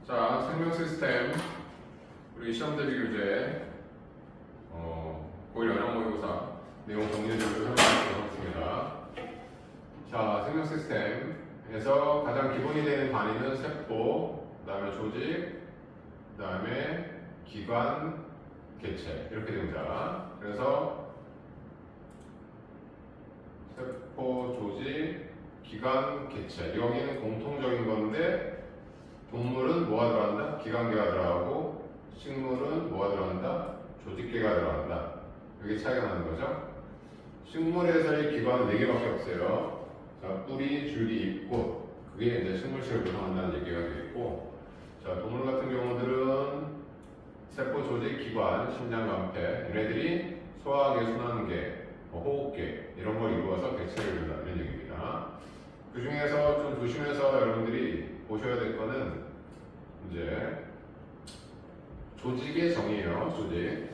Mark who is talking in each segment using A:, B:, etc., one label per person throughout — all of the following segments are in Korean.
A: 자, 생명 시스템 우리 시험 대비 교재 고1 연합 모의고사 내용 정리를 설명하도록 하겠습니다. 자, 생명 시스템에서 가장 기본이 되는 단위는 세포, 그 다음에 조직, 그 다음에 기관, 개체 이렇게 됩니다. 그래서 세포, 조직, 기관, 개체 여기는 공통적인 건데 동물은 뭐가 들어간다? 기관계가 들어가고 식물은 뭐가 들어간다? 조직계가 들어간다. 여기 차이가 나는 거죠. 식물에서의 기관은 4개밖에 없어요. 자, 뿌리, 줄기, 잎, 꽃. 그게 이제 식물체를 구성한다는 얘기가 되겠고, 자, 동물 같은 경우들은 세포, 조직, 기관, 심장, 간폐 얘네들이 소화계, 순환계, 호흡계 이런 걸 이루어서 개체를 이룬다는 얘기입니다. 그 중에서 좀 조심해서 여러분들이 보셔야 될 거는 이제 조직의 정의예요. 조직.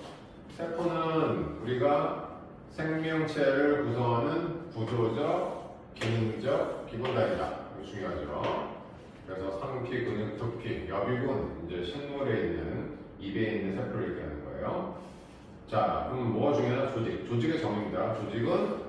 A: 세포는 우리가 생명체를 구성하는 구조적, 기능적 기본단위다. 이거 중요하죠. 그래서 상피, 근육, 두피, 여비군 이제 식물에 있는 입에 있는 세포를 얘기하는 거예요. 자, 그럼 뭐가 중요하나? 조직. 조직의 정의입니다. 조직은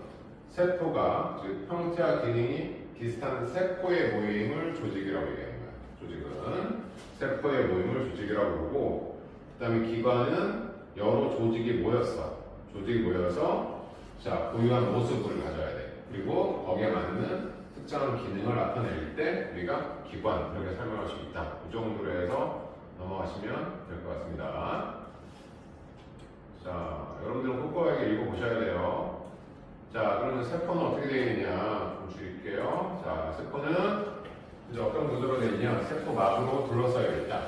A: 세포가 즉 형태와 기능이 비슷한 세포의 모임을 조직이라고 얘기하는 거예요. 조직은 세포의 모임을 조직이라고 부르고, 그 다음에 기관은 여러 조직이 모였어. 조직이 모여서 자 고유한 모습을 가져야 돼. 그리고 거기에 맞는 특정한 기능을 나타낼 때 우리가 기관 이렇게 설명할 수 있다. 이 정도로 해서 넘어가시면 될 것 같습니다. 자, 여러분들은 꼼꼼하게 읽어보셔야 돼요. 자, 그러면 세포는 어떻게 되어 있느냐 좀 줄일게요. 자, 세포는 이제 어떤 구조로 되어 있냐? 세포막으로 둘러싸여 있다.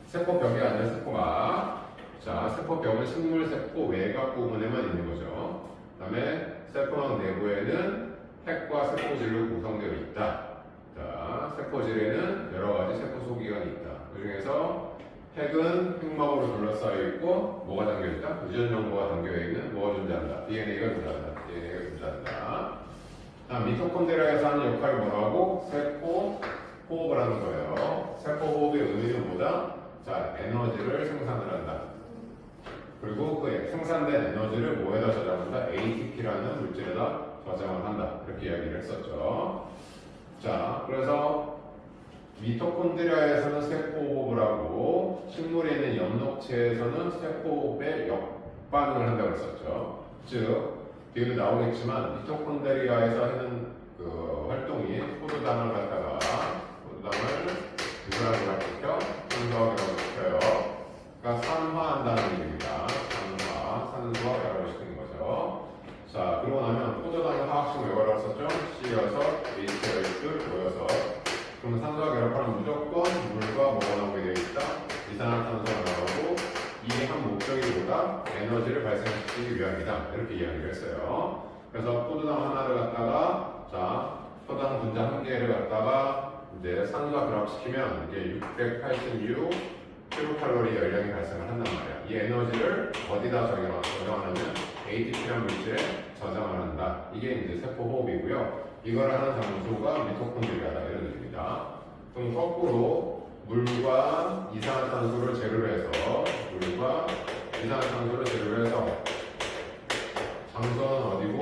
A: 세포벽이 아니라 세포막. 자, 세포벽은 식물세포 외곽 부분에만 있는 거죠. 그 다음에 세포막 내부에는 핵과 세포질로 구성되어 있다. 자, 세포질에는 여러 가지 세포 소기관이 있다. 그 중에서 핵은 핵막으로 둘러싸여 있고 뭐가 담겨 있다? 유전 정보가 담겨 있는 뭐가 존재한다? DNA가 존재한다. DNA가 존재한다. 다음 미토콘드리아에서 하는 역할이 뭐라고? 세포 호흡을 하는 거예요. 세포 호흡의 의미는 뭐다? 자, 에너지를 생산을 한다. 그리고 그 생산된 에너지를 뭐에다 저장한다? ATP라는 물질에다 저장을 한다. 이렇게 이야기를 했었죠. 자, 그래서 미토콘드리아에서는 세포호흡을 하고 식물에 있는 엽록체에서는 세포호흡에 역반응을 한다고 했었죠. 즉, 뒤에도 나오겠지만 미토콘드리아에서 하는 그 활동이 포도당을 갖다가 포도당을 유전하게 시켜 산소화학이라고 시켜요. 그러니까 산화한다는 얘기입니다. 산소화 결합을 시키는 거죠. 자, 그러고 나면 포도당의 화학식 외과라고 썼죠. C여서 HCl 모여서 그러면 산소와 결합하면 무조건 물과 뭐가 나오게 되어 있다? 이산화탄소가 나오고 이 한 목적이 뭐다? 에너지를 발생시키기 위함이다. 이렇게 이야기를 했어요. 그래서 포도당 하나를 갖다가 자, 포도당 분자 한 개를 갖다가 이제 산소와 결합시키면 이게 686 킬로칼로리 열량이 발생을 한단 말이야. 이 에너지를 어디다 저장하냐면 ATP라는 물질에 저장을 한다. 이게 이제 세포 호흡이고요. 이걸 하는 장소가 미토콘드리아다 이런 의미입니다. 그럼 거꾸로 물과 이산화탄소를 재료로 해서 장소는 어디고?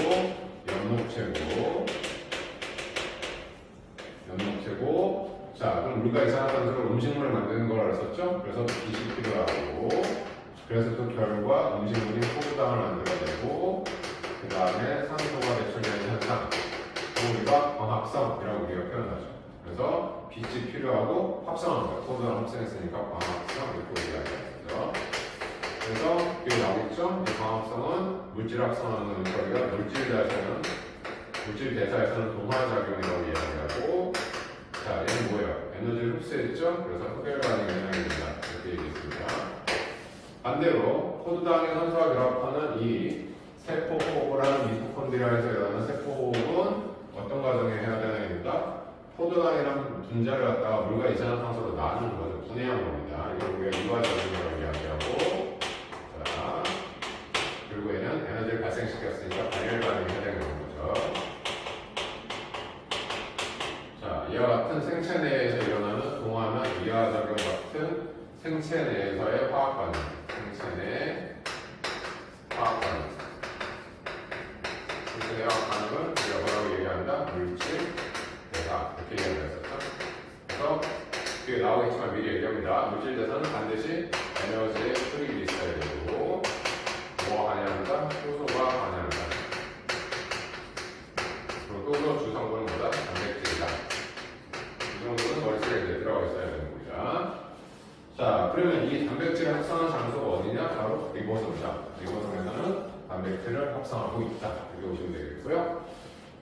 A: 엽록체고 자, 그럼 물과 이산화탄소를 음식물을 만드는 걸 알았었죠? 그래서 빛이 필요하고 그래서 또 결과 음식물인 포도당을 만들어내고 그 다음에 산소가 배출되는 현상 우리가 광합성이라고 우리가 표현하죠. 그래서 빛이 필요하고 합성한 거예요. 포도당 합성했으니까 광합성 이렇게 이야기하죠. 그래서 여기 나오겠죠? 이 광합성은 물질 합성하는 저희가 물질 대사에서는 동화작용이라고 이야기하고 자, 얘는 뭐예요? 에너지를 흡수했죠? 그래서 흡열 반응이 영향이 된다. 이렇게 얘기했습니다. 반대로 포도당의 산소와 결합하는 이 세포 호흡을 하는 미토콘드리아에서 일어나는 세포 호흡은 어떤 과정에 해야 되나입니다. 포도당이라는 분자를 갖다가 물과 이산화탄소로 나누는 거죠. 분해한 겁니다. 이걸 우리가 이화작용이라고 이야기하고 자, 결국에는 에너지를 발생시켰으니까 발열 반응이 해당되는 거죠. 자, 이와 같은 생체 내에서 일어나는 동화나 이화작용 같은 같은 생체 내에서의 화학 반응. 생체 내 화학 반응. 생체 내 화학 반응을 우리가 뭐라고 얘기한다? 물질 대사. 이렇게 얘기했었죠. 그래서 뒤에 나오겠지만 미리 얘기합니다. 물질 대사는 반드시 에너지의 출입이 있어야 되고, 뭐 반응한다? 효소가 반응한다. 그리고 효소 주성분은 뭐다? 단백질이다. 이 정도는 머릿속에 이제 들어가 있어야 되는 겁니다. 자, 그러면 이 단백질을 합성한 장소가 어디냐? 바로 리보솜이다. 리보솜에서는 단백질을 합성하고 있다. 이렇게 보시면 되겠고요.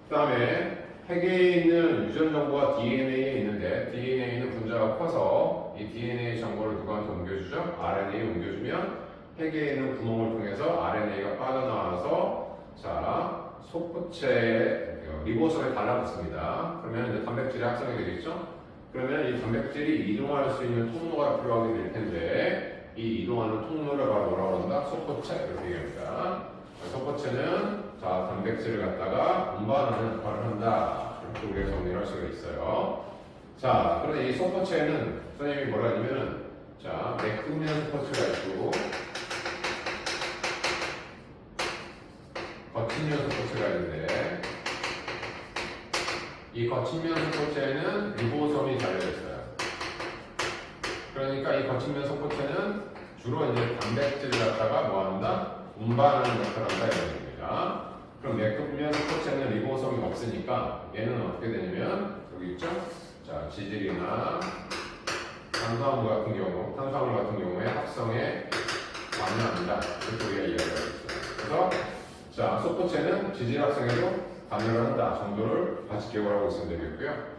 A: 그 다음에 핵에 있는 유전 정보가 DNA에 있는데, DNA는 분자가 커서 이 DNA 정보를 누구한테 옮겨주죠? RNA에 옮겨주면 핵에 있는 구멍을 통해서 RNA가 빠져나와서 자, 속부체에 리보솜에 달라붙습니다. 그러면 이제 단백질이 합성이 되겠죠? 그러면 이 단백질이 이동할 수 있는 통로가 필요하게 될 텐데, 이 이동하는 통로를 바로 뭐라고 한다? 속부체 이렇게 얘기합니다. 속부체는 자, 단백질을 갖다가 운반하는 역할을 한다. 이렇게 우리가 정리를 할 수가 있어요. 자, 그런데 이 속부체에는 선생님이 뭐라 하냐면은 자, 매끈면 속부체가 있고 거친면 속부체가 있는데, 이 거친면 속부체에는 리보솜이 달려있어요. 그러니까 이 거친면 속부체는 주로 이제 단백질을 갖다가 뭐한다? 운반하는 역할을 한다 이런 얘기입니다. 그럼 매끈면 속부체는 리보솜이 없으니까 얘는 어떻게 되냐면 여기 있죠? 자, 지질이나 탄수화물 같은 경우에 합성에 관여한다. 이렇게 우리가 이야기하고 있어요. 그래서 자, 속부체는 지질 합성에도 관여를 한다 정도를 같이 기억을 하고 있으면 되겠고요.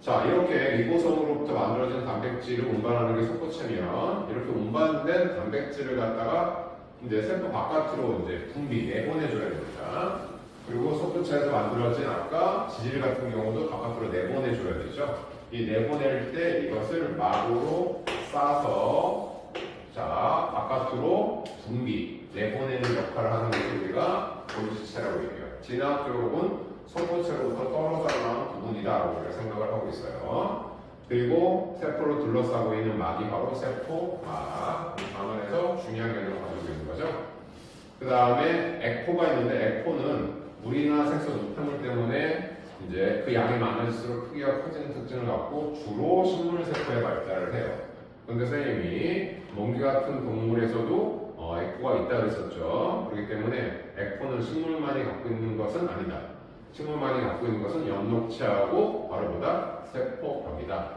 A: 자, 이렇게 리보솜으로부터 만들어진 단백질을 운반하는 게 속부체면, 이렇게 운반된 단백질을 갖다가 이제 세포 바깥으로 이제 분비, 내보내줘야 됩니다. 그리고 속부체에서 만들어진 아까 지질 같은 경우도 바깥으로 내보내줘야 되죠. 이 내보낼 때 이것을 막으로 싸서 자, 바깥으로 분비, 내보내는 역할을 하는 것을 우리가 골지체라고 얘기해요. 진화 쪽은 속부체로부터 떨어져 나온 부분이다라고 우리가 생각을 하고 있어요. 그리고 세포를 둘러싸고 있는 막이 바로 세포막, 방안에서 중요한 개념을 가지고 있는 거죠. 그 다음에 에코가 있는데, 에코는 물이나 색소 노폐물 때문에 이제 그 양이 많아질수록 크기가 커지는 특징을 갖고 주로 식물 세포에 발달을 해요. 그런데 선생님이 몽기 같은 동물에서도 에코가 있다고 했었죠. 그렇기 때문에 에코는 식물만이 갖고 있는 것은 아니다. 식물만이 갖고 있는 것은 엽록체하고 바로 보다 세포벽이다.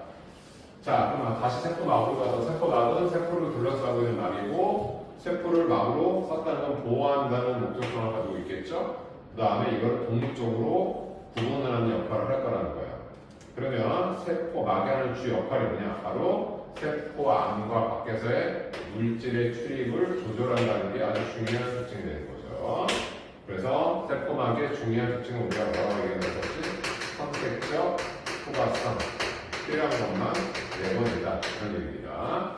A: 자, 그럼 다시 세포막으로 가서, 세포막은 세포를 둘러싸고 있는 막이고, 세포를 막으로 썼다는 건 보호한다는 목적성을 가지고 있겠죠. 그 다음에 이걸 독립적으로 구분을 하는 역할을 할 거라는 거예요. 그러면 세포막이 하는 주 역할이 뭐냐? 바로 세포 안과 밖에서의 물질의 출입을 조절한다는 게 아주 중요한 특징이 되는 거죠. 그래서 세포막의 중요한 특징은 우리가 뭐라고 얘기하는 것이 선택적 포괄성, 필요한 것만 내보낸다 이런 얘기입니다.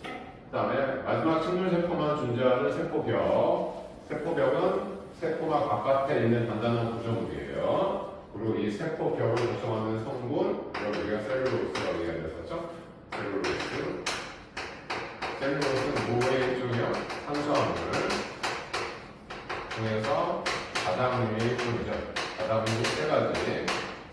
A: 그 다음에 마지막 식물세포만 존재하는 세포벽. 세포벽은 세포막 바깥에 있는 단단한 구조물이에요. 그리고 이 세포벽을 구성하는 성분, 이걸 우리가 셀룰로스라고 얘기했었죠. 셀룰로스는 모의 일종의 탄수화물 중에서 다당류의 일종이죠. 다당류 세 가지.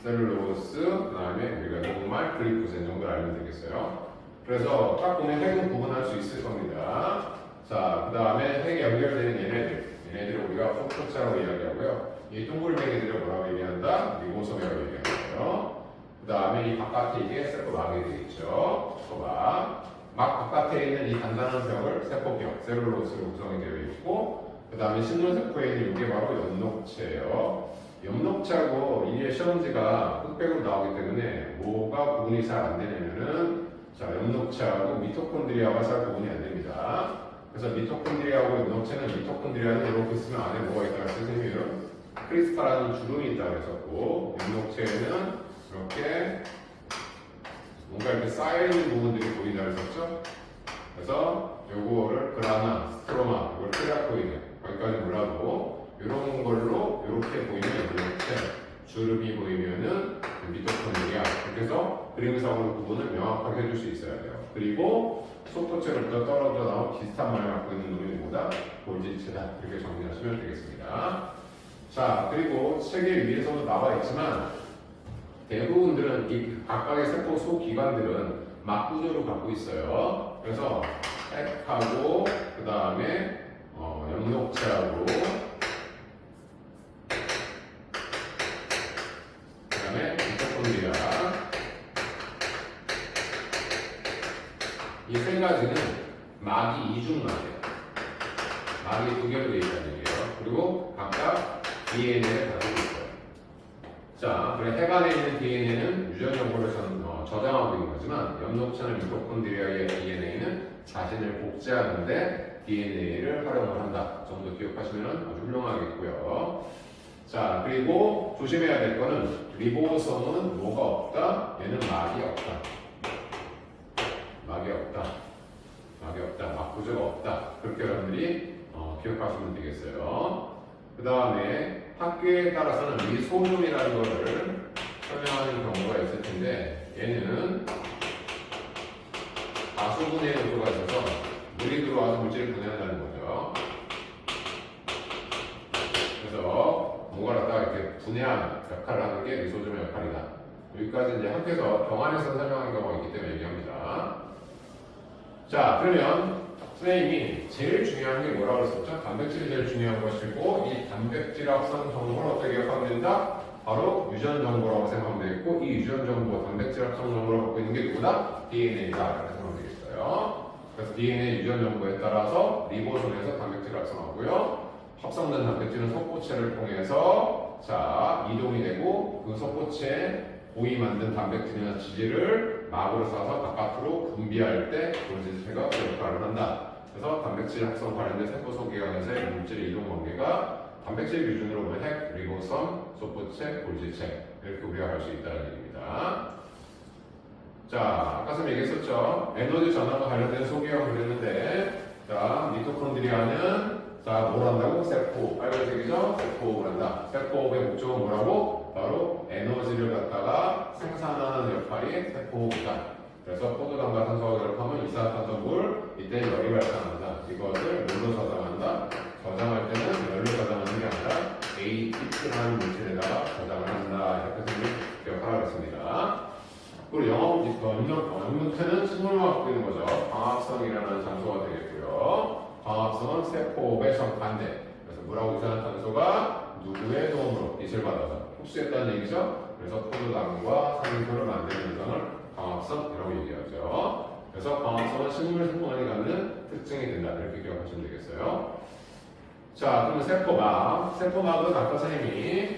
A: 셀룰로스, 그 다음에 우리가 녹말, 글리코젠 정도를 알면 되겠어요. 그래서 딱 보면 핵은 구분할 수 있을 겁니다. 자, 그 다음에 핵에 연결되는 얘네들을 우리가 속초체라고 이야기하고요. 이 둥글뱅이들을 뭐라고 얘기한다? 리보솜이라고 얘기하고요. 그 다음에 이 바깥에 이게 세포막이 되겠죠. 세포막. 막 바깥에 있는 이 단단한 벽을 세포벽, 셀룰로스로 구성이 되어 있고, 그 다음에 식물세포에 있는 이게 바로 엽록체예요. 엽록체하고 이게 시험지가 흑백으로 나오기 때문에 뭐가 구분이 잘 안 되냐면은 자, 엽록체하고 미토콘드리아가 잘 구분이 안 됩니다. 그래서 미토콘드리아하고 엽록체는 미토콘드리아는 이렇게 쓰면 안에 뭐가 있다고 했어요? 선생님은 크리스파라는 주름이 있다고 했었고, 엽록체에는 이렇게 뭔가 이렇게 쌓여있는 부분들이 보인다고 했었죠? 그래서 요거를 그라나, 스트로마, 이걸 크리아코이드, 거기까지 몰라도 이런 걸로 이렇게 보이는 엽록체, 주름이 보이면은 미토콘드리아. 이렇게 해서 그림상으로 구분을 명확하게 해줄 수 있어야 돼요. 그리고 속도체로부터 떨어져 나온 비슷한 모양을 갖고 있는 놈이 뭐다? 골지체다. 이렇게 정리하시면 되겠습니다. 자, 그리고 책에 위에서도 나와 있지만 대부분들은 이 각각의 세포 소기관들은 막구조를 갖고 있어요. 그래서 핵하고 그 다음에 엽록체하고 그 다음에 미토콘드리아 이 세 가지는 막이 이중막이에요. 막이 두 개로 되어 있다는 얘기예요. 그리고 각각 DNA를 가지고 있어요. 자, 그래 핵 안에 있는 DNA는 유전 정보를 저장하고 있는 거지만 엽록체나 미토콘드리아의 DNA는 자신을 복제하는데 DNA를 활용을 한다. 정도 기억하시면 아주 훌륭하겠고요. 자, 그리고 조심해야 될 거는 리보솜은 뭐가 없다? 얘는 막이 없다. 막이 없다. 막이 없다. 막구조가 없다. 그렇게 여러분들이 기억하시면 되겠어요. 그 다음에 학교에 따라서는 리소듐이라는 거를 설명하는 경우가 있을 텐데 얘는 다수분해의 요소가 있어서 물이 들어와서 물질을 분해한다는 거죠. 그래서 뭔가를 갖다가 이렇게 분해하는 역할을 하는 게 리소듐의 역할이다. 여기까지 이제 학교에서 병원에서 설명하는 경우가 있기 때문에 얘기합니다. 자, 그러면 선생님이 제일 중요한 게 뭐라고 그랬었죠? 단백질이 제일 중요한 것이고 이 단백질 합성 정보를 어떻게 기억하면 된다? 바로 유전 정보라고 생각하면 되겠고 이 유전 정보, 단백질 합성 정보를 갖고 있는 게 누구다? DNA다 라고 생각하면 되겠어요. 그래서 DNA 유전 정보에 따라서 리보솜에서 단백질을 합성하고요. 합성된 단백질은 속보체를 통해서 자 이동이 되고 그 속보체에 고이 만든 단백질이나 지질을 막으로 싸서 바깥으로 분비할 때 골지체가 그 역할을 한다. 그래서 단백질 합성 관련된 세포 소기관에서의 물질 이동 관계가 단백질 기준으로 보면 핵, 리보솜, 속보체, 골지체 이렇게 우리가 할 수 있다는 얘기입니다. 자, 아까 선생님 얘기했었죠. 에너지 전환과 관련된 소기관 그랬는데 자, 미토콘드리아는 자, 뭘 한다고? 세포. 빨간색이죠? 세포를 한다. 세포의 목적은 뭐라고? 바로 에너지를 갖다가 생산하는 역할이 세포이다. 그래서 포도당과 산소가 결합하면 이산화탄소물, 이때 열이 발생한다. 이것을 뭘로 저장한다? 저장할 때는 열로 저장하는 게 아니라 ATP라는 물질에다가 저장을 한다. 이렇게 기억하라고 했습니다. 그리고 영역체는 식물만 갖고 있는 거죠. 광합성이라는 장소가 되겠고요. 광합성은 세포의 정반대. 그래서 물하고 이산화탄소가 누구의 도움으로 빛을 받아서 흡수했다는 얘기죠. 그래서 포도당과 산소를 만드는 현상을 광합성이라고 얘기하죠. 그래서 광합성은 식물 생존에 갖는 특징이 된다. 이렇게 기억하시면 되겠어요. 자, 그러면 세포막. 세포막은 아까 선생님이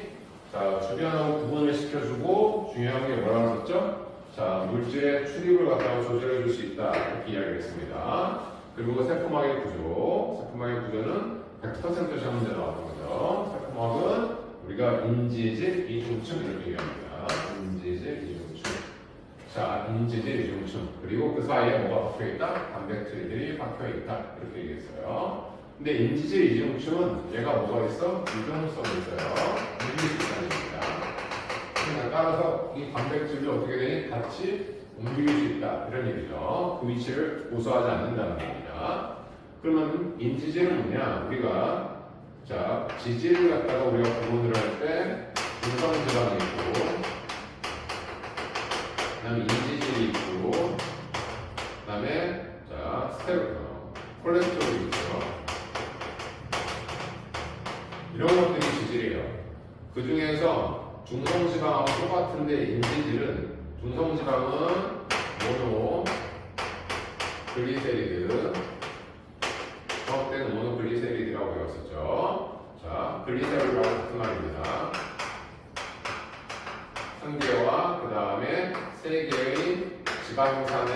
A: 자, 주변하고 구분을 시켜주고 중요한 게 뭐라고 했었죠? 자, 물질의 출입을 갖다가 조절해 줄 수 있다. 이렇게 이야기했습니다. 그리고 세포막의 구조. 세포막의 구조는 100% 시험 문제 나왔던 거죠. 세포막은 우리가 인지질, 이중층 이렇게 얘기합니다. 인지질, 이중층. 자, 인지질, 이중층. 그리고 그 사이에 뭐가 박혀 있다? 단백질들이 박혀 있다. 이렇게 얘기했어요. 근데 인지질, 이중층은 얘가 뭐가 있어? 유동성이 있어요. 움직일 수 있다는 얘기입니다. 따라서 이 단백질이 어떻게 되니? 같이 움직일 수 있다. 이런 얘기죠. 그 위치를 고수하지 않는다는 겁니다. 그러면 인지질은 뭐냐? 우리가 자, 지질을 갖다가 우리가 구분을 할 때 중성지방이 있고 그 다음에 인지질이 있고 그 다음에 자, 콜레스테롤이 있죠. 이런 것들이 지질이에요. 그 중에서 중성지방하고 똑같은데 인지질은 중성지방은 모노 글리세리드 수업 때는 모노 글리세리드라고 배웠었죠. 자, 글리세롤이라고 같은 말입니다. 한 개와 그 다음에 세 개의 지방산의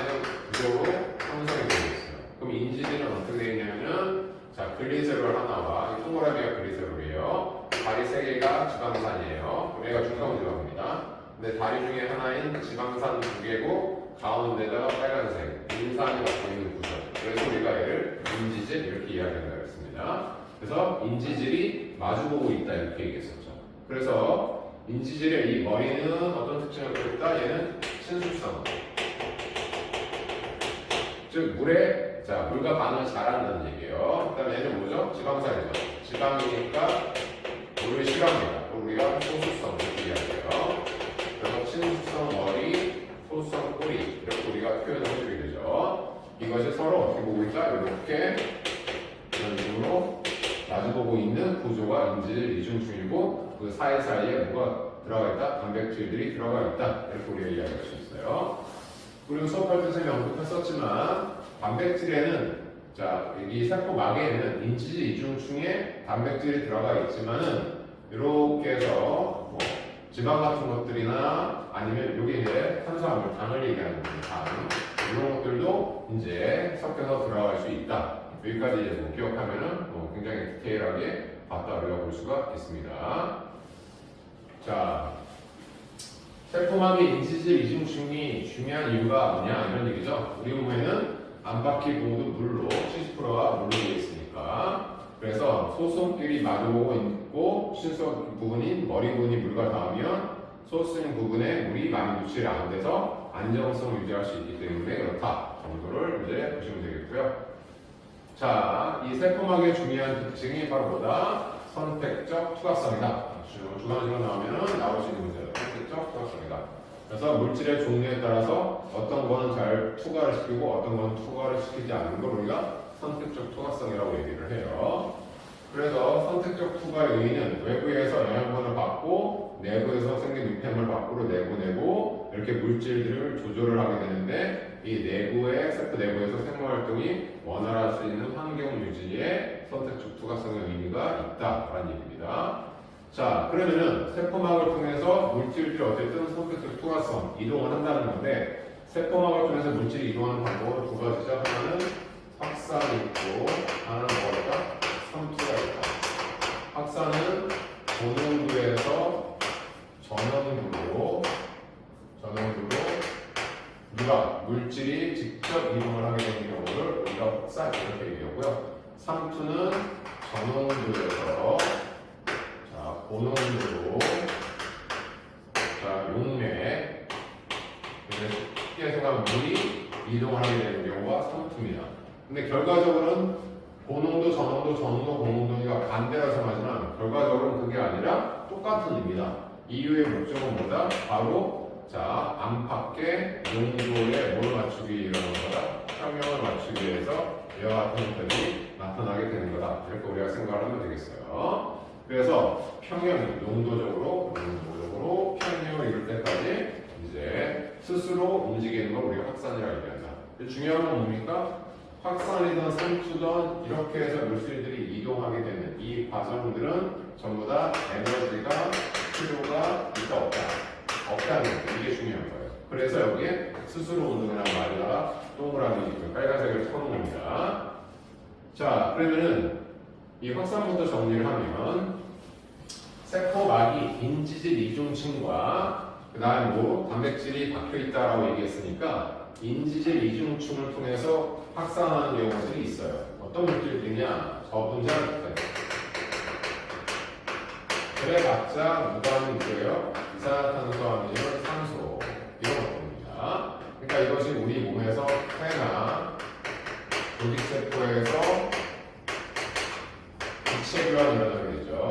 A: 구조로 형성이 되어 있어요. 그럼 인지질은 어떻게 되어 있냐면은 자, 글리세롤 하나와 이 동그라미가 글리세롤이에요. 다리 세 개가 지방산이에요. 그럼 얘가 중성지방입니다. 근데 다리 중에 하나인 지방산 두 개고 가운데다가 빨간색 인산이 갖고 있는 구조. 그래서 우리가 얘를 인지질 이렇게 이야기한다고 했습니다. 그래서 인지질이 마주보고 있다 이렇게 얘기했었죠. 그래서 인지질의 이 머리는 어떤 특징을 갖고 있다? 얘는 친수성. 즉 물에 물과 반응을 잘한다는 얘기예요. 그다음에 얘는 뭐죠? 지방산이죠. 지방이니까 물을 싫어합니다. 우리가 소수성 이렇게 이야기해요. 그래서 친수성 머리, 소수성 꼬리 이렇게 우리가 표현을 해주게 되죠. 이것이 서로 어떻게 보고 있다? 이렇게 이런 식으로 마주보고 있는 구조가 인지질 이중충이고 그 사이사이에 뭐가 들어가 있다? 단백질들이 들어가 있다. 이렇게 우리가 이야기할 수 있어요. 그리고 수업할 때 선생님이 언급했었지만 단백질에는 이 세포막에는 인지질 이중충에 단백질이 들어가 있지만은 이렇게 해서 뭐 지방 같은 것들이나 아니면 여기 이제 탄수화물, 당을 얘기하는 당 이런 것들도 이제 섞여서 들어갈 수 있다. 여기까지 이제 뭐 기억하면은 굉장히 디테일하게 봤다 우리가 볼 수가 있습니다. 자, 세포막의 인지질 이중충이 중요한 이유가 뭐냐 이런 얘기죠. 우리 몸에는 안팎이 모두 물로 70%가 물로 되어 있으니까 그래서 소수성끼리 마주보고 있고 신속 부분인 머리 부분이 물과 닿으면 소수성 부분에 물이 많이 누출이 안 돼서 안정성을 유지할 수 있기 때문에 그렇다 정도를 이제 보시면 되겠고요. 자, 이 세포막의 중요한 특징이 바로 뭐다? 선택적 투과성이다. 주관식으로 나오면 나올 수 있는 문제다. 선택적 투과성이다. 그래서 물질의 종류에 따라서 어떤 거는 잘 투과를 시키고 어떤 거는 투과를 시키지 않는 걸 우리가 선택적 투과성이라고 얘기를 해요. 그래서 선택적 투과의 의의는 외부에서 영양분을 받고 내부에서 생긴 유폐물 밖으로 내보내고 이렇게 물질들을 조절을 하게 되는데 이 내부의 세포 내부에서 생물활동이 원활할 수 있는 환경 유지에 선택적 투과성의 의미가 있다라는 얘기입니다. 자, 그러면은 세포막을 통해서 물질들이 어쨌든 선택적 투과성 이동을 한다는 건데 세포막을 통해서 물질이 이동하는 방법은 두 가지죠. 하나는 확산이 있고 하나는 뭐랄까? 삼투가 있다. 확산은 고농도에서 전원부로 물질이 직접 이동을 하게 되는 경우를 우리가 확산 이렇게 얘기하고요. 삼투는 전원부에서 고농도로 용매 쉽게 생각하면 물이 이동을 하게 되는 경우가 삼투입니다. 근데 결과적으로는 고농도, 전원도, 고농도가 반대라 생각하지만 결과적으로는 그게 아니라 똑같은 의미다. 이유의 목적은 뭐다? 바로 안팎의 농도에 뭘 맞추기 위한 거다? 평형을 맞추기 위해서 이와 같은 형태들이 나타나게 되는 거다. 이렇게 우리가 생각을 하면 되겠어요. 그래서 평형이 농도적으로 평형을 이룰 때까지 이제 스스로 움직이는 걸 우리가 확산이라고 얘기한다. 중요한 건 뭡니까? 확산이든 삼투든 이렇게 해서 물질들이 이동하게 되는 이 과정들은 전부 다 에너지가 필요가 있다 없다는 거 이게 중요한 거예요. 그래서 여기에 스스로 운동이라는 말에다가 동그라미 빨간색을 쳐놓은 겁니다. 자, 그러면은 이 확산부터 정리를 하면 세포막이 인지질 이중층과 그 다음에 단백질이 박혀있다라고 얘기했으니까 인지질 이중층을 통해서 확산하는 경우들이 있어요. 어떤 물질들이냐? 저분자 그래봤자 무관한 있고요. 이산화탄소아미노, 산소 이런 것들입니다. 그러니까 이것이 우리 몸에서 폐나 조직세포에서 기체 교환이 일어나게 되죠.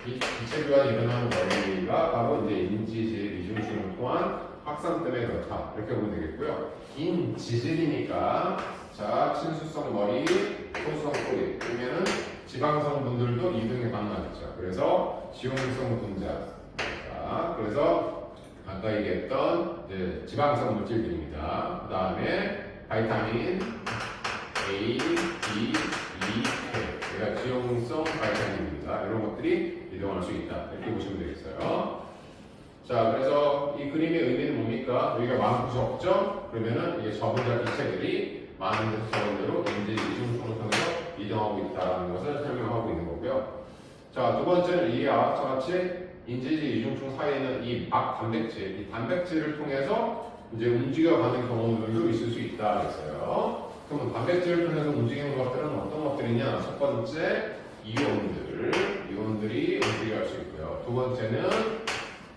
A: 이 기체 교환이 일어나는 원리가 바로 이제 인지질 이중층을 통한 확산 때문에 그렇다. 이렇게 보면 되겠고요. 인지질이니까 친수성 머리, 소수성 꼬리 그러면은 지방성분들도 이동이 가능하겠죠. 그래서 지용성 분자. 그래서 아까 얘기했던 이제 지방성 물질들입니다. 그 다음에 바이타민 A, D, E, K. 얘가 지용성 바이타민입니다. 이런 것들이 이동할 수 있다. 이렇게 보시면 되겠어요. 자, 그래서 이 그림의 의미는 뭡니까? 여기가 많고 적죠? 그러면은 이게 저분자 기체들이 많은 데서 적은 대로 인지질 이중충을 통해서 이동하고 있다는 것을 설명하고 있는 거고요. 자, 두 번째는 이와 같이 인지질 이중충 사이에 있는 이 단백질, 이 단백질을 통해서 이제 움직여가는 경우들도 있을 수 있다 그랬어요. 그러면 단백질을 통해서 움직이는 것들은 어떤 것들이냐? 첫 번째, 이온들이 움직여갈 수 있고요. 두 번째는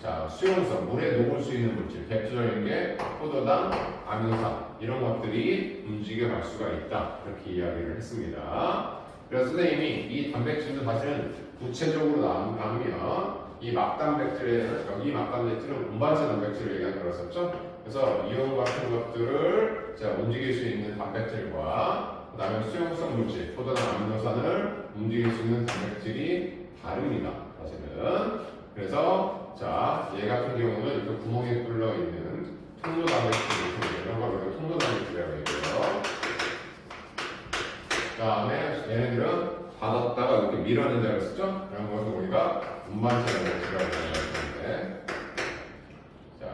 A: 자, 수용성, 물에 녹을 수 있는 물질, 대표적인 게 포도당, 아미노산 이런 것들이 움직여갈 수가 있다. 이렇게 이야기를 했습니다. 그래서 선생님이 이 단백질도 사실은 구체적으로 나누면 이 막단백질에는 여기 막단백질은 운반체 단백질을 얘기하는 거였었죠. 그래서 이온 같은 것들을 자, 움직일 수 있는 단백질과 그다음에 수용성 물질, 포도당, 아미노산을 움직일 수 있는 단백질이 다릅니다. 사실은. 그래서 자, 얘 같은 경우는 이렇게 구멍이 뚫려 있는 통로 단백질 이런 걸 우리가 통로 단백질이라고 얘기해요. 그다음에 얘네들은 닫았다가 이렇게 밀어낸다고 했었죠? 이런 것을 우리가 운반체 단백질이라고 얘기하는데, 자,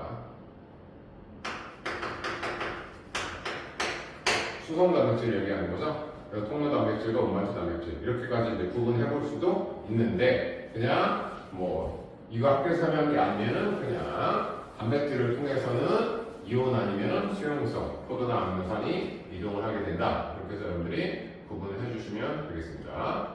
A: 수성 단백질 얘기하는 거죠. 그래서 통로 단백질과 운반체 단백질 이렇게까지 이제 구분해 볼 수도 있는데, 그냥 뭐 이거 학교에 설명한 게 아니면은 그냥 단백질을 통해서는 이온 아니면 수용성, 포도당, 아미노산이 이동을 하게 된다. 이렇게 해서 여러분들이 구분을 해주시면 되겠습니다.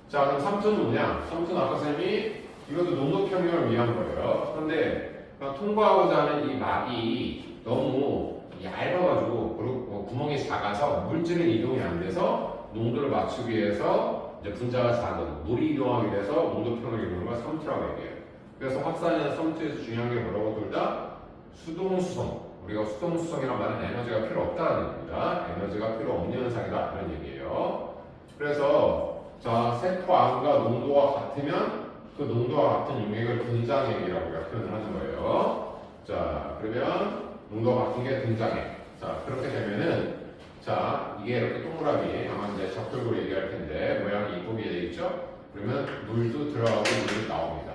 A: 자, 그럼 3투는 뭐냐? 3투는 아까 선생님이 이것도 농도 평형을 위한 거예요. 그런데 통과하고자 하는 이 막이 너무 얇아가지고 그리고 구멍이 작아서 물질은 이동이 안 돼서 농도를 맞추기 위해서 이제 분자가 작은 물이 이동하게 돼서 농도 평형을 이루는 걸 3투라고 얘기해요. 그래서 확산이나 3투에서 중요한 게 뭐라고 둘 다 수동수성. 우리가 수동수성이란 말은 에너지가 필요 없다는 얘기입니다. 에너지가 필요 없는 현상이다 이런 얘기예요. 그래서 자, 세포 안과 농도가 같으면 그 농도와 같은 용액을 등장액이라고 우리가 표현을 하는 거예요. 자, 그러면 농도가 같은 게 등장액. 자, 그렇게 되면은 자, 이게 이렇게 동그라미 아마 이제 적혈구로 얘기할 텐데 모양이 이쁘게 되어 있죠? 그러면 물도 들어가고 물이 나옵니다.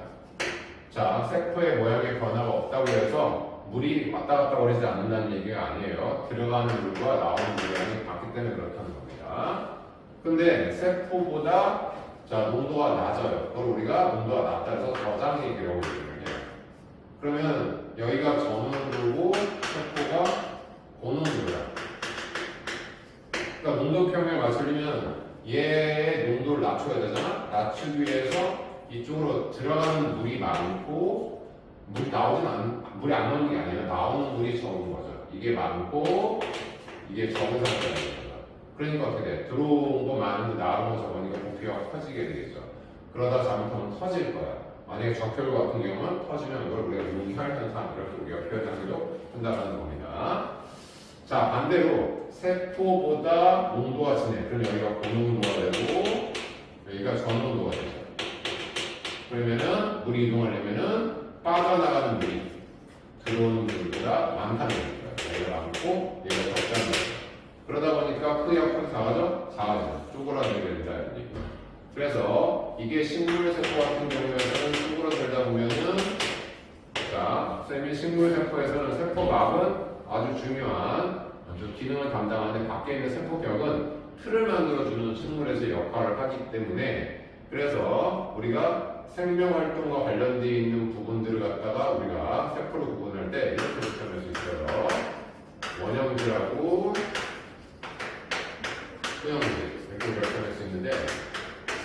A: 자, 세포의 모양의 변화가 없다고 해서 물이 왔다 갔다 거리지 않는다는 얘기가 아니에요. 들어가는 물과 나오는 물량이 같기 때문에 그렇다는 겁니다. 근데 세포보다 자, 농도가 낮아요. 그걸 우리가 농도가 낮다 해서 저장액이라고 얘기를 해요. 그러면 여기가 전원도고 세포가 고농도야. 그러니까 농도 평형을 맞추려면 얘의 농도를 낮춰야 되잖아. 낮추기 위해서 이쪽으로 들어가는 물이 많고 물이 물이 안 나오는 게 아니라 나오는 물이 적은 거죠. 이게 많고 이게 적은 상태라는 거죠. 그러니까 어떻게 돼? 들어온 거 많은데 나온 거 적으니까 부피가 커지게 되겠죠. 그러다 잘못하면 터질 거야. 만약에 적혈구 같은 경우는 터지면 이걸 우리가 용혈 현상 이렇게 우리가 표현하기도 한다는 겁니다. 자, 반대로 세포보다 농도가 진해. 그럼 여기가 고농도가 되고 여기가 저농도가 되죠. 그러면은 물이 이동하려면은 빠져나가는 물이 들어오는 물보다 많다는 거예요. 얘가 많고 얘가 적다는 거예요. 그러다 보니까 그 역할이 작아져? 작아져. 쪼그라들게 된다. 그래서 이게 식물 세포 같은 경우에는 쪼그라들다 보면은 자, 쌤이 식물 세포에서는 세포막은 아주 중요한 기능을 담당하는 밖에 있는 세포벽은 틀을 만들어주는 식물에서의 역할을 하기 때문에 그래서 우리가 생명활동과 관련되어 있는 부분들을 갖다가 우리가 세포로 구분할 때 이렇게 표현할 수 있어요. 원형질하고 후형질 이렇게 표현할 수 있는데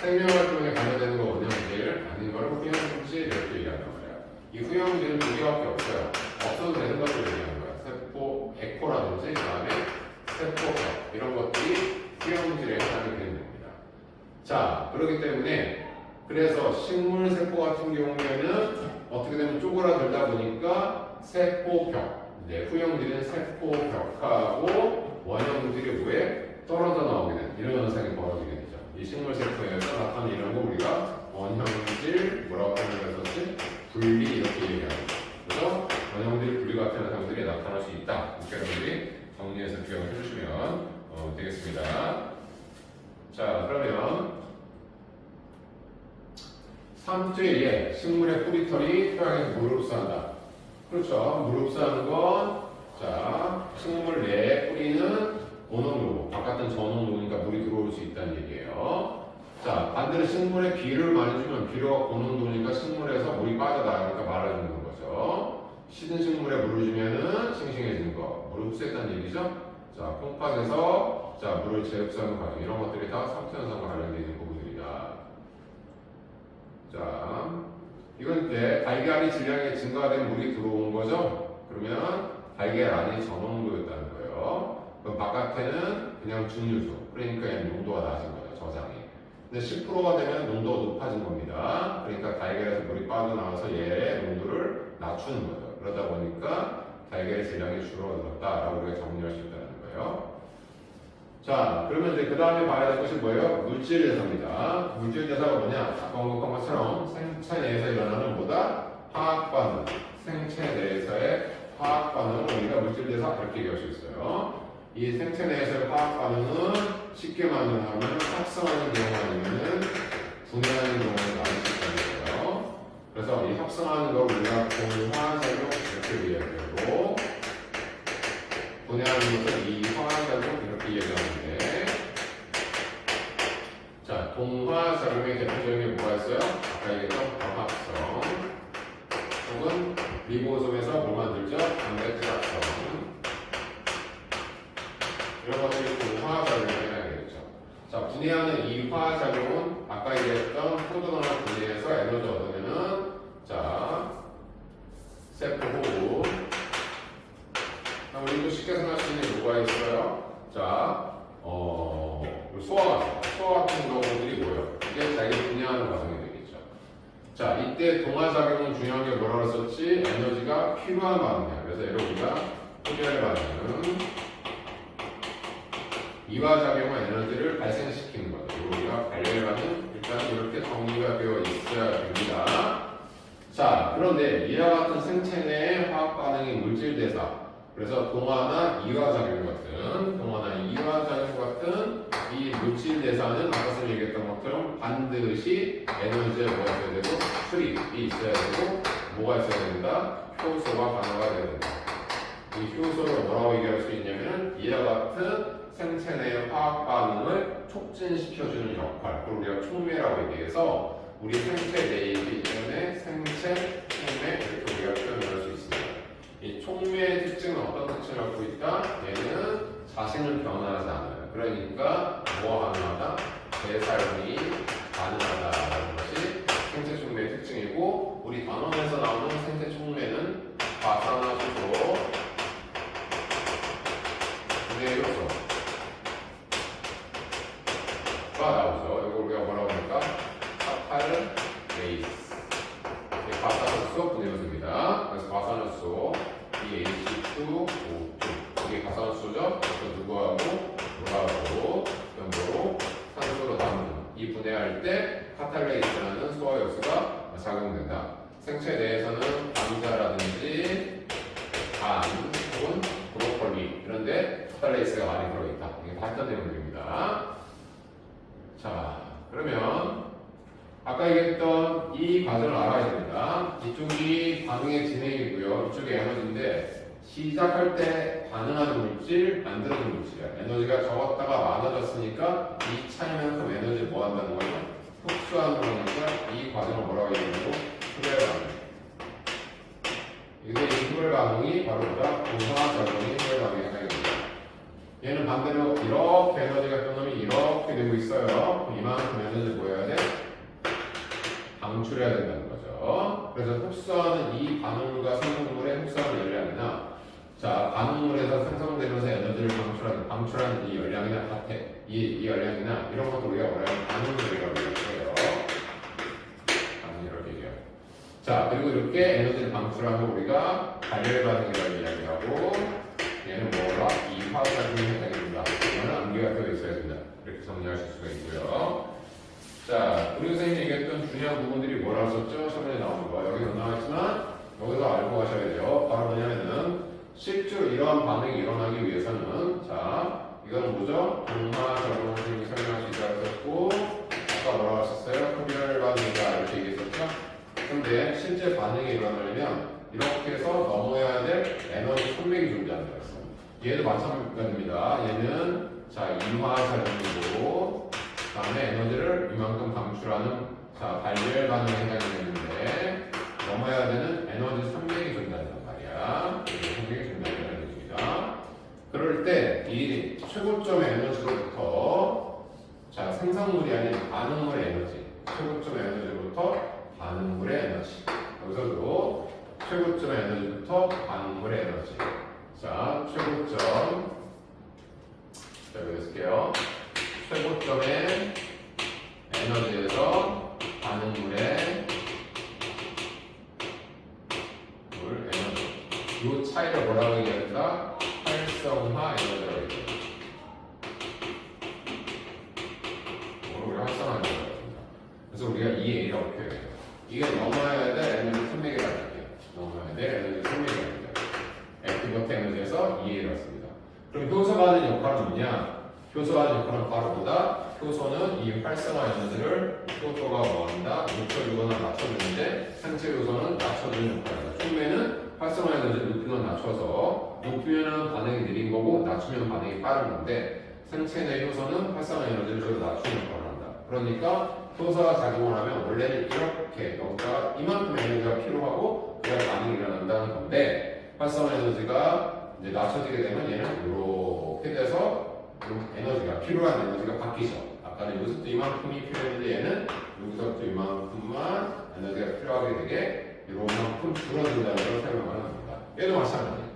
A: 생명활동에 관여되는 거 원형질 아닌 걸 후형질 이렇게 얘기하는 거예요. 이 후형질은 두 개밖에 없어요. 없어도 되는 것을 얘기하는 거예요. 세포 에코라든지 그다음에 세포벽 이런 것들이 후형질에 해당이 되는 겁니다. 자, 그렇기 때문에 그래서 식물 세포 같은 경우에는 어떻게 되면 쪼그라들다 보니까 세포벽, 후형질은 세포벽하고 원형질이 뭐에 떨어져 나오게 되는 이런 현상이 벌어지게 되죠. 이 식물 세포에서 나타나는 이런 거 우리가 원형질 뭐라고 표현했었지? 분리 이렇게 얘기합니다. 그래서 원형질 분리 같은 현상들이 나타날 수 있다. 이렇게 여러분들이 정리해서 기억을 해주시면 되겠습니다. 자, 그러면 3째 식물의 뿌리털이 토양에서 물을 흡수한다. 그렇죠. 물을 흡수하는 건 자, 식물 내의 뿌리는 고농도, 바깥은 저농도니까 물이 들어올 수 있다는 얘기예요. 자, 반대로 식물에 비료를 많이 주면 비료가 고농도니까 식물에서 물이 빠져나가니까 말아주는 거죠. 시든 식물에 물을 주면은 싱싱해지는 거, 물을 흡수했다는 얘기죠. 자, 콩팥에서 자, 물을 재흡수하는 과정 이런 것들이 다 3투 현상과 관련되어 있는 부분들이다. 자, 이건 이제 달걀이 질량이 증가된 물이 들어온 거죠. 그러면 달걀 안이 저농도였다는 거예요. 그럼 바깥에는 그냥 증류수, 그러니까 얘 농도가 낮은 거죠, 저장이. 근데 10%가 되면 농도가 높아진 겁니다. 그러니까 달걀에서 물이 빠져나와서 얘의 농도를 낮추는 거죠. 그러다 보니까 달걀의 질량이 줄어들었다라고 우리가 정리할 수 있다는 거예요. 자, 그러면 이제 그 다음에 봐야 될 것이 뭐예요? 물질 대사입니다. 물질 대사가 뭐냐? 아까 언급한 것처럼 생체 내에서 일어나는 뭐다? 화학 반응. 생체 내에서의 화학 반응을 우리가 물질 대사 이렇게 얘기할 수 있어요. 이 생체 내에서의 화학 반응은 쉽게 말하면 합성하는 경우 아니면은 분해하는 경우가 많이 있어요. 그래서 이 합성하는 걸 우리가 동화작용 이렇게 얘기하고, 분해하는 것을 이화작용 이렇게 얘기하는데, 자, 동화작용의 대표적인 게 뭐가 있어요? 아까 얘기했던 광합성, 혹은 리보솜에서 뭐 만들죠? 단백질 합성. 이런 것들이 동화작용을 해야 되겠죠. 자, 분해하는 이 화작용은 아까 얘기했던 포도당을 분해해서 에너지 얻으면은, 자, 세포호흡. 우리도 쉽게 생각할 수 있는 뭐가 있어요? 자, 소화 같은 경우들이 뭐예요? 이게 자기 분해하는 과정이 되겠죠. 자, 이때 동화작용은 중요한 게 뭐라고 했었지? 에너지가 필요한 반응이야. 그래서 얘를 우리가 흡열 반응, 이화작용은 에너지를 발생시키는 거죠. 그리고 우리가 발열 반응, 일단 이렇게 정리가 되어 있어야 됩니다. 자, 그런데 이와 같은 생체 내의 화학 반응이 물질 대사, 그래서 동화나 이화작용 같은 이 물질 대사는 아까 선생님이 얘기했던 것처럼 반드시 에너지에 뭐가 있어야 되고 수립이 있어야 되고 뭐가 있어야 된다? 효소가 반응가 돼야 된다. 이 효소를 뭐라고 얘기할 수 있냐면 이와 같은 생체 내의 화학 반응을 촉진시켜주는 역할, 그걸 우리가 촉매라고 얘기해서 우리 생체 내에 있기 때문에 생체 촉매 이렇게 우리가 표현할 수 있습니다. 이 촉매의 특징은 어떤 특징을 갖고 있다? 얘는 자신을 변화하지 않아요. 그러니까 뭐 가능하다? 대사용이 가능하다라는 것이 생체 촉매의 특징이고, 우리 단원에서 나오는 생체 촉매는 과산화수소, 분해 요소가 나오죠. 이거 우리가 뭐라고 할까? 카탈레이스. 과산화수소 분해 요소입니다. 그래서 과산화수소 BH2O2, 이게 과산화수소죠. 그래서 누구하고 물하고 연고로 산소로 남는 이 분해할 때 카탈레이스라는 소화 요소가 작용된다. 생체 내에서는 감자라든지 간 혹은 브로콜리 이런데 카탈레이스가 많이 들어있다. 이게 다 했던 내용들입니다. 자, 그러면 아까 얘기했던 이 과정을 알아야 됩니다. 이쪽이 반응의 진행이고요. 이쪽이 에너지인데, 시작할 때 반응하는 물질, 만드는 물질이야. 에너지가 적었다가 많아졌으니까 이 차이만큼 에너지를 뭐 한다는 거예요? 흡수하는 거니까 이 과정을 뭐라고 얘기하고? 흡열 반응. 이게 이 흡열 반응이 바로 뭐다? 동화작용이 흡열 반응에 해당이 됩니다. 얘는 반대로 이렇게 에너지가 떠나면 이렇게 되고 있어요. 이만큼 에너지를 뭐 해야 돼? 방출해야 된다는 거죠. 그래서 흡수하는 이 반응물과 생성물의 흡수하는 열량이나, 자, 반응물에서 생성되면서 에너지를 방출하는 이 열량이나 이 열량이나 이런 것도 우리가 뭐라 하면 반응물이라고 얘기해요. 반응이라고 얘기해요. 자, 그리고 이렇게 에너지를 방출하면 우리가 발열 반응이라고 이야기하고, 얘는 뭐라? 이화작용이 해당이 된다. 이거는 암기가 되어 있어야 된다. 이렇게 정리하실 수가 있고요. 자, 우리 선생님이 얘기했던 중요한 부분들이 뭐라고 썼죠? 처음에 나오는 거. 여기서 나왔지만 여기서 알고 가셔야 돼요. 바로 뭐냐면은 실제로 이러한 반응이 일어나기 위해서는, 자, 이거는 뭐죠? 동화작용을 선생님이 설명할 수 있다고 했었고, 아까 뭐라고 하셨어요? 흡열 반응이다 이렇게 얘기했었죠? 근데 실제 반응이 일어나려면 이렇게 해서 넘어야 될 에너지 촉맥이 존재한다고 했어요. 얘도 마찬가지입니다. 얘는 자, 이화작용이고, 그 다음에 에너지를 이만큼 방출하는, 자, 발열 반응에 해당이 되는데, 넘어야 되는 에너지 산맥이 존재한단 말이야. 산맥이 존재한다는 얘기입니다. 그럴 때 이 최고점의 에너지로부터, 자, 생성물이 아닌 반응물의 에너지, 최고점의 에너지로부터 반응물의 에너지. 여기서도 최고점의 에너지부터 반응물의 에너지. 자, 최고점. 자, 여기 쓸게요. 최고점의 에너지에서 반응물의 이 차이를 뭐라고 얘기한다? 활성화 에너지라고 얘기합니다. 이걸 우리가 활성화 에너지라고 합니다. 그래서 우리가 EA라고 표현해요. 이게 넘어야 될 에너지 산맥이라고 할게요. 넘어야 될 에너지 산맥이랍니다. 액티버트 에너지에서 EA라고 씁니다. 그럼 효소가 하는 역할은 뭐냐? 효소가 하는 역할은 바로 뭐다? 효소는 이 활성화 에너지를 효소가 뭐한다? 높여주거나 낮춰주는데 생체 효소는 낮춰주는 역할이다. 충매는 활성화 에너지를 높이거나 낮춰서 높이면 반응이 느린 거고 낮추면 반응이 빠른 건데 생체 내 효소는 활성화 에너지를 좀 낮추는 역할을 한다. 그러니까 효소가 작용을 하면 원래는 이렇게 여기가 이만큼 에너지가 필요하고 그래야 반응이 일어난다는 건데 활성화 에너지가 이제 낮춰지게 되면 얘는 이렇게 돼서 에너지가 필요한 에너지가 바뀌죠. 아까는 여기서부터 이만큼이 필요했는데 얘는 여기서부터 이만큼만 에너지가 필요하게 되게 이만큼 줄어든다는 걸 설명하는 겁니다. 얘도 마찬가지예요.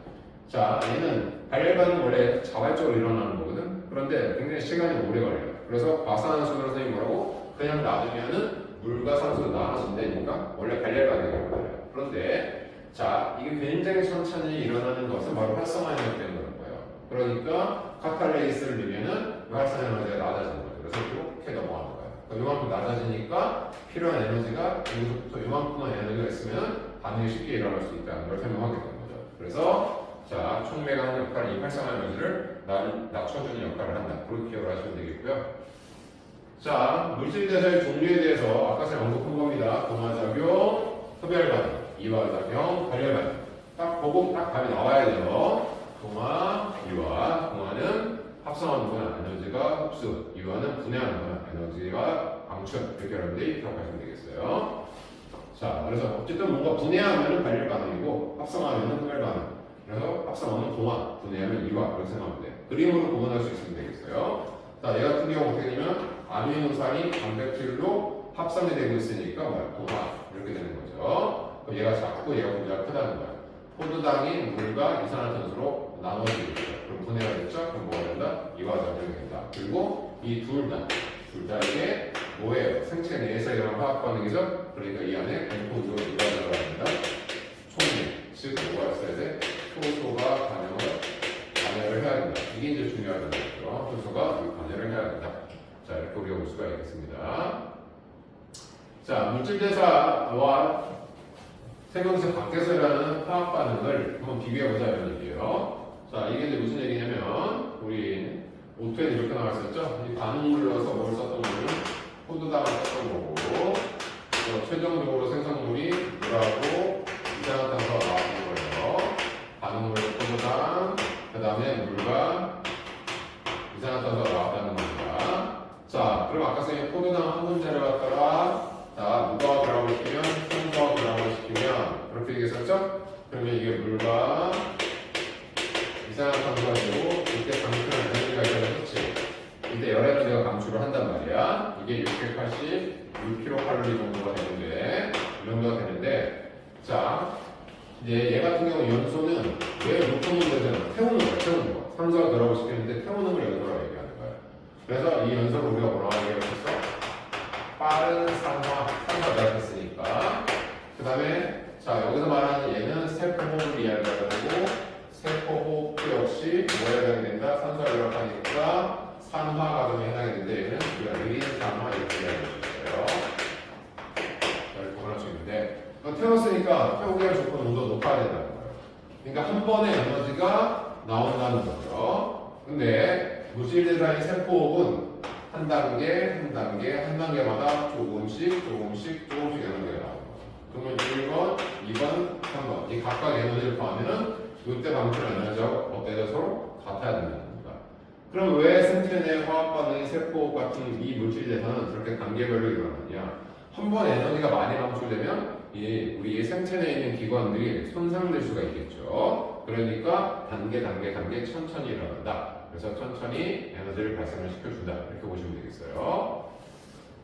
A: 자, 얘는 발열반은 원래 자발적으로 일어나는 거거든. 그런데 굉장히 시간이 오래 걸려요. 그래서 과산화수소 선생님이 뭐라고? 그냥 놔두면은 물과 산소가 나눠진다니까 원래 발열반이라고 말해요. 그런데 자, 이게 굉장히 천천히 일어나는 것은 바로 활성화 에너지 때문에 그런 거예요. 그러니까 카탈레이스를 넣으면은 활성화 에너지가 낮아지는 거죠. 그래서 이렇게 넘어가는 거예요. 그러니까 이만큼 낮아지니까 필요한 에너지가 여기서부터 이만큼만 에너지가 있으면 반응이 쉽게 일어날 수 있다는 걸 설명하게 되는 거죠. 그래서 자, 촉매가 하는 역할은 이 활성화 에너지를 낮춰주는 역할을 한다. 그렇게 기억을 하시면 되겠고요. 자, 물질 대사의 종류에 대해서 아까 제가 언급한 겁니다. 동화작용, 흡열반응, 이화작용, 발열반응. 딱 보고 딱 답이 나와야 돼요. 동화, 이화. 동화는 합성하는 거나 에너지가 흡수, 이화는 분해하는 거나 에너지가 방출. 이렇게 여러분들이 기억하시면 되겠어요. 자, 그래서 어쨌든 뭔가 분해하면 발열 반응이고 합성하면 흡열 반응. 그래서 합성하면 동화, 분해하면 이화. 그렇게 생각하면 돼요. 그림으로 구분할 수 있으면 되겠어요. 자, 얘 같은 경우 어떻게 되면 아미노산이 단백질로 합성이 되고 있으니까 뭐야? 동화. 이렇게 되는 거죠. 그럼 얘가 작고 얘가 분자가 크다는 거야. 포도당이 물과 이산화탄소로 나눠지게 돼요. 그럼 분해가 됐죠? 그럼 뭐가 된다? 이화작용이 된다. 그리고 이 둘 다 이게 뭐예요? 생체 내에서 일어나는 화학 반응이죠? 그러니까 이 안에 공포도 이화작용을 합니다. 총리, 즉 뭐가 있어야 돼? 효소가 반열을 해야 된다. 이게 이제 중요한 거죠. 효소가 반열을 해야 된다. 자, 이렇게 우리가 볼 수가 있겠습니다. 자, 물질대사와 생명체 밖에서 일어나는 화학 반응을 한번 비교해보자 이런 얘기예요. 자, 이게 이제 무슨 얘기냐면 우리 오토에는 이렇게 나왔었죠. 이 반응물을 넣어서 뭘 썼던 거는 포도당을 썼던 거고 최종적으로 생성물이 물하고 이산화탄소가 나왔던 거예요. 반응물로 포도당, 그 다음에 물과 이산화탄소가 나왔다는 겁니다. 자, 그럼 아까 선생님 포도당 한 분자를 갖다가 자, 누가 결합을 시키면 산소와 결합을 시키면 그렇게 얘기했었죠? 그러면 이게 물과 이산화탄소가 되고 이때 방출한 에너지가 있어졌지. 이때 열 에너지가 방출을 한단 말이야. 이게 686kcal 정도가 되는데 이 정도가 되는데 자, 이제 얘 같은 경우 연소는 왜 높은 문제잖아. 태우는 거야. 산소가 결합을 시키는데 태우는 걸 연소라고 얘기하는 거야. 그래서 이 연소를 우리가 뭐라고 얘기했었어? 빠른 산화가 됐으니까. 그 다음에 자, 여기서 말하는 얘는 세포호흡을 이야기하고 세포호흡 역시 뭐에 해당이 된다? 산소가 결합하니까 산화 과정에 해당이 되는데 얘는 우리가 느린 산화 이렇게 이야기해줬어요. 자, 이렇게 구분할 수 있는데 태웠으니까 태우기할 조건 온도 높아야 된다는 거예요. 그러니까 한 번에 에너지가 나온다는 거죠. 근데 물질대사의 세포호흡은 한 단계마다 조금씩 에너지가 나옵니다. 그러면 1번, 2번, 3번 이 각각 에너지를 포함하면은 이때 방출한 에너지가 어때서 서로 같아야 된다는 겁니다. 그럼 왜 생체 내 화학 반응이 세포 같은 이 물질 대사는 그렇게 단계별로 일어나냐? 한 번 에너지가 많이 방출되면 우리 생체 내에 있는 기관들이 손상될 수가 있겠죠. 그러니까 단계 천천히 일어난다. 그래서 천천히 에너지를 발생을 시켜준다. 이렇게 보시면 되겠어요.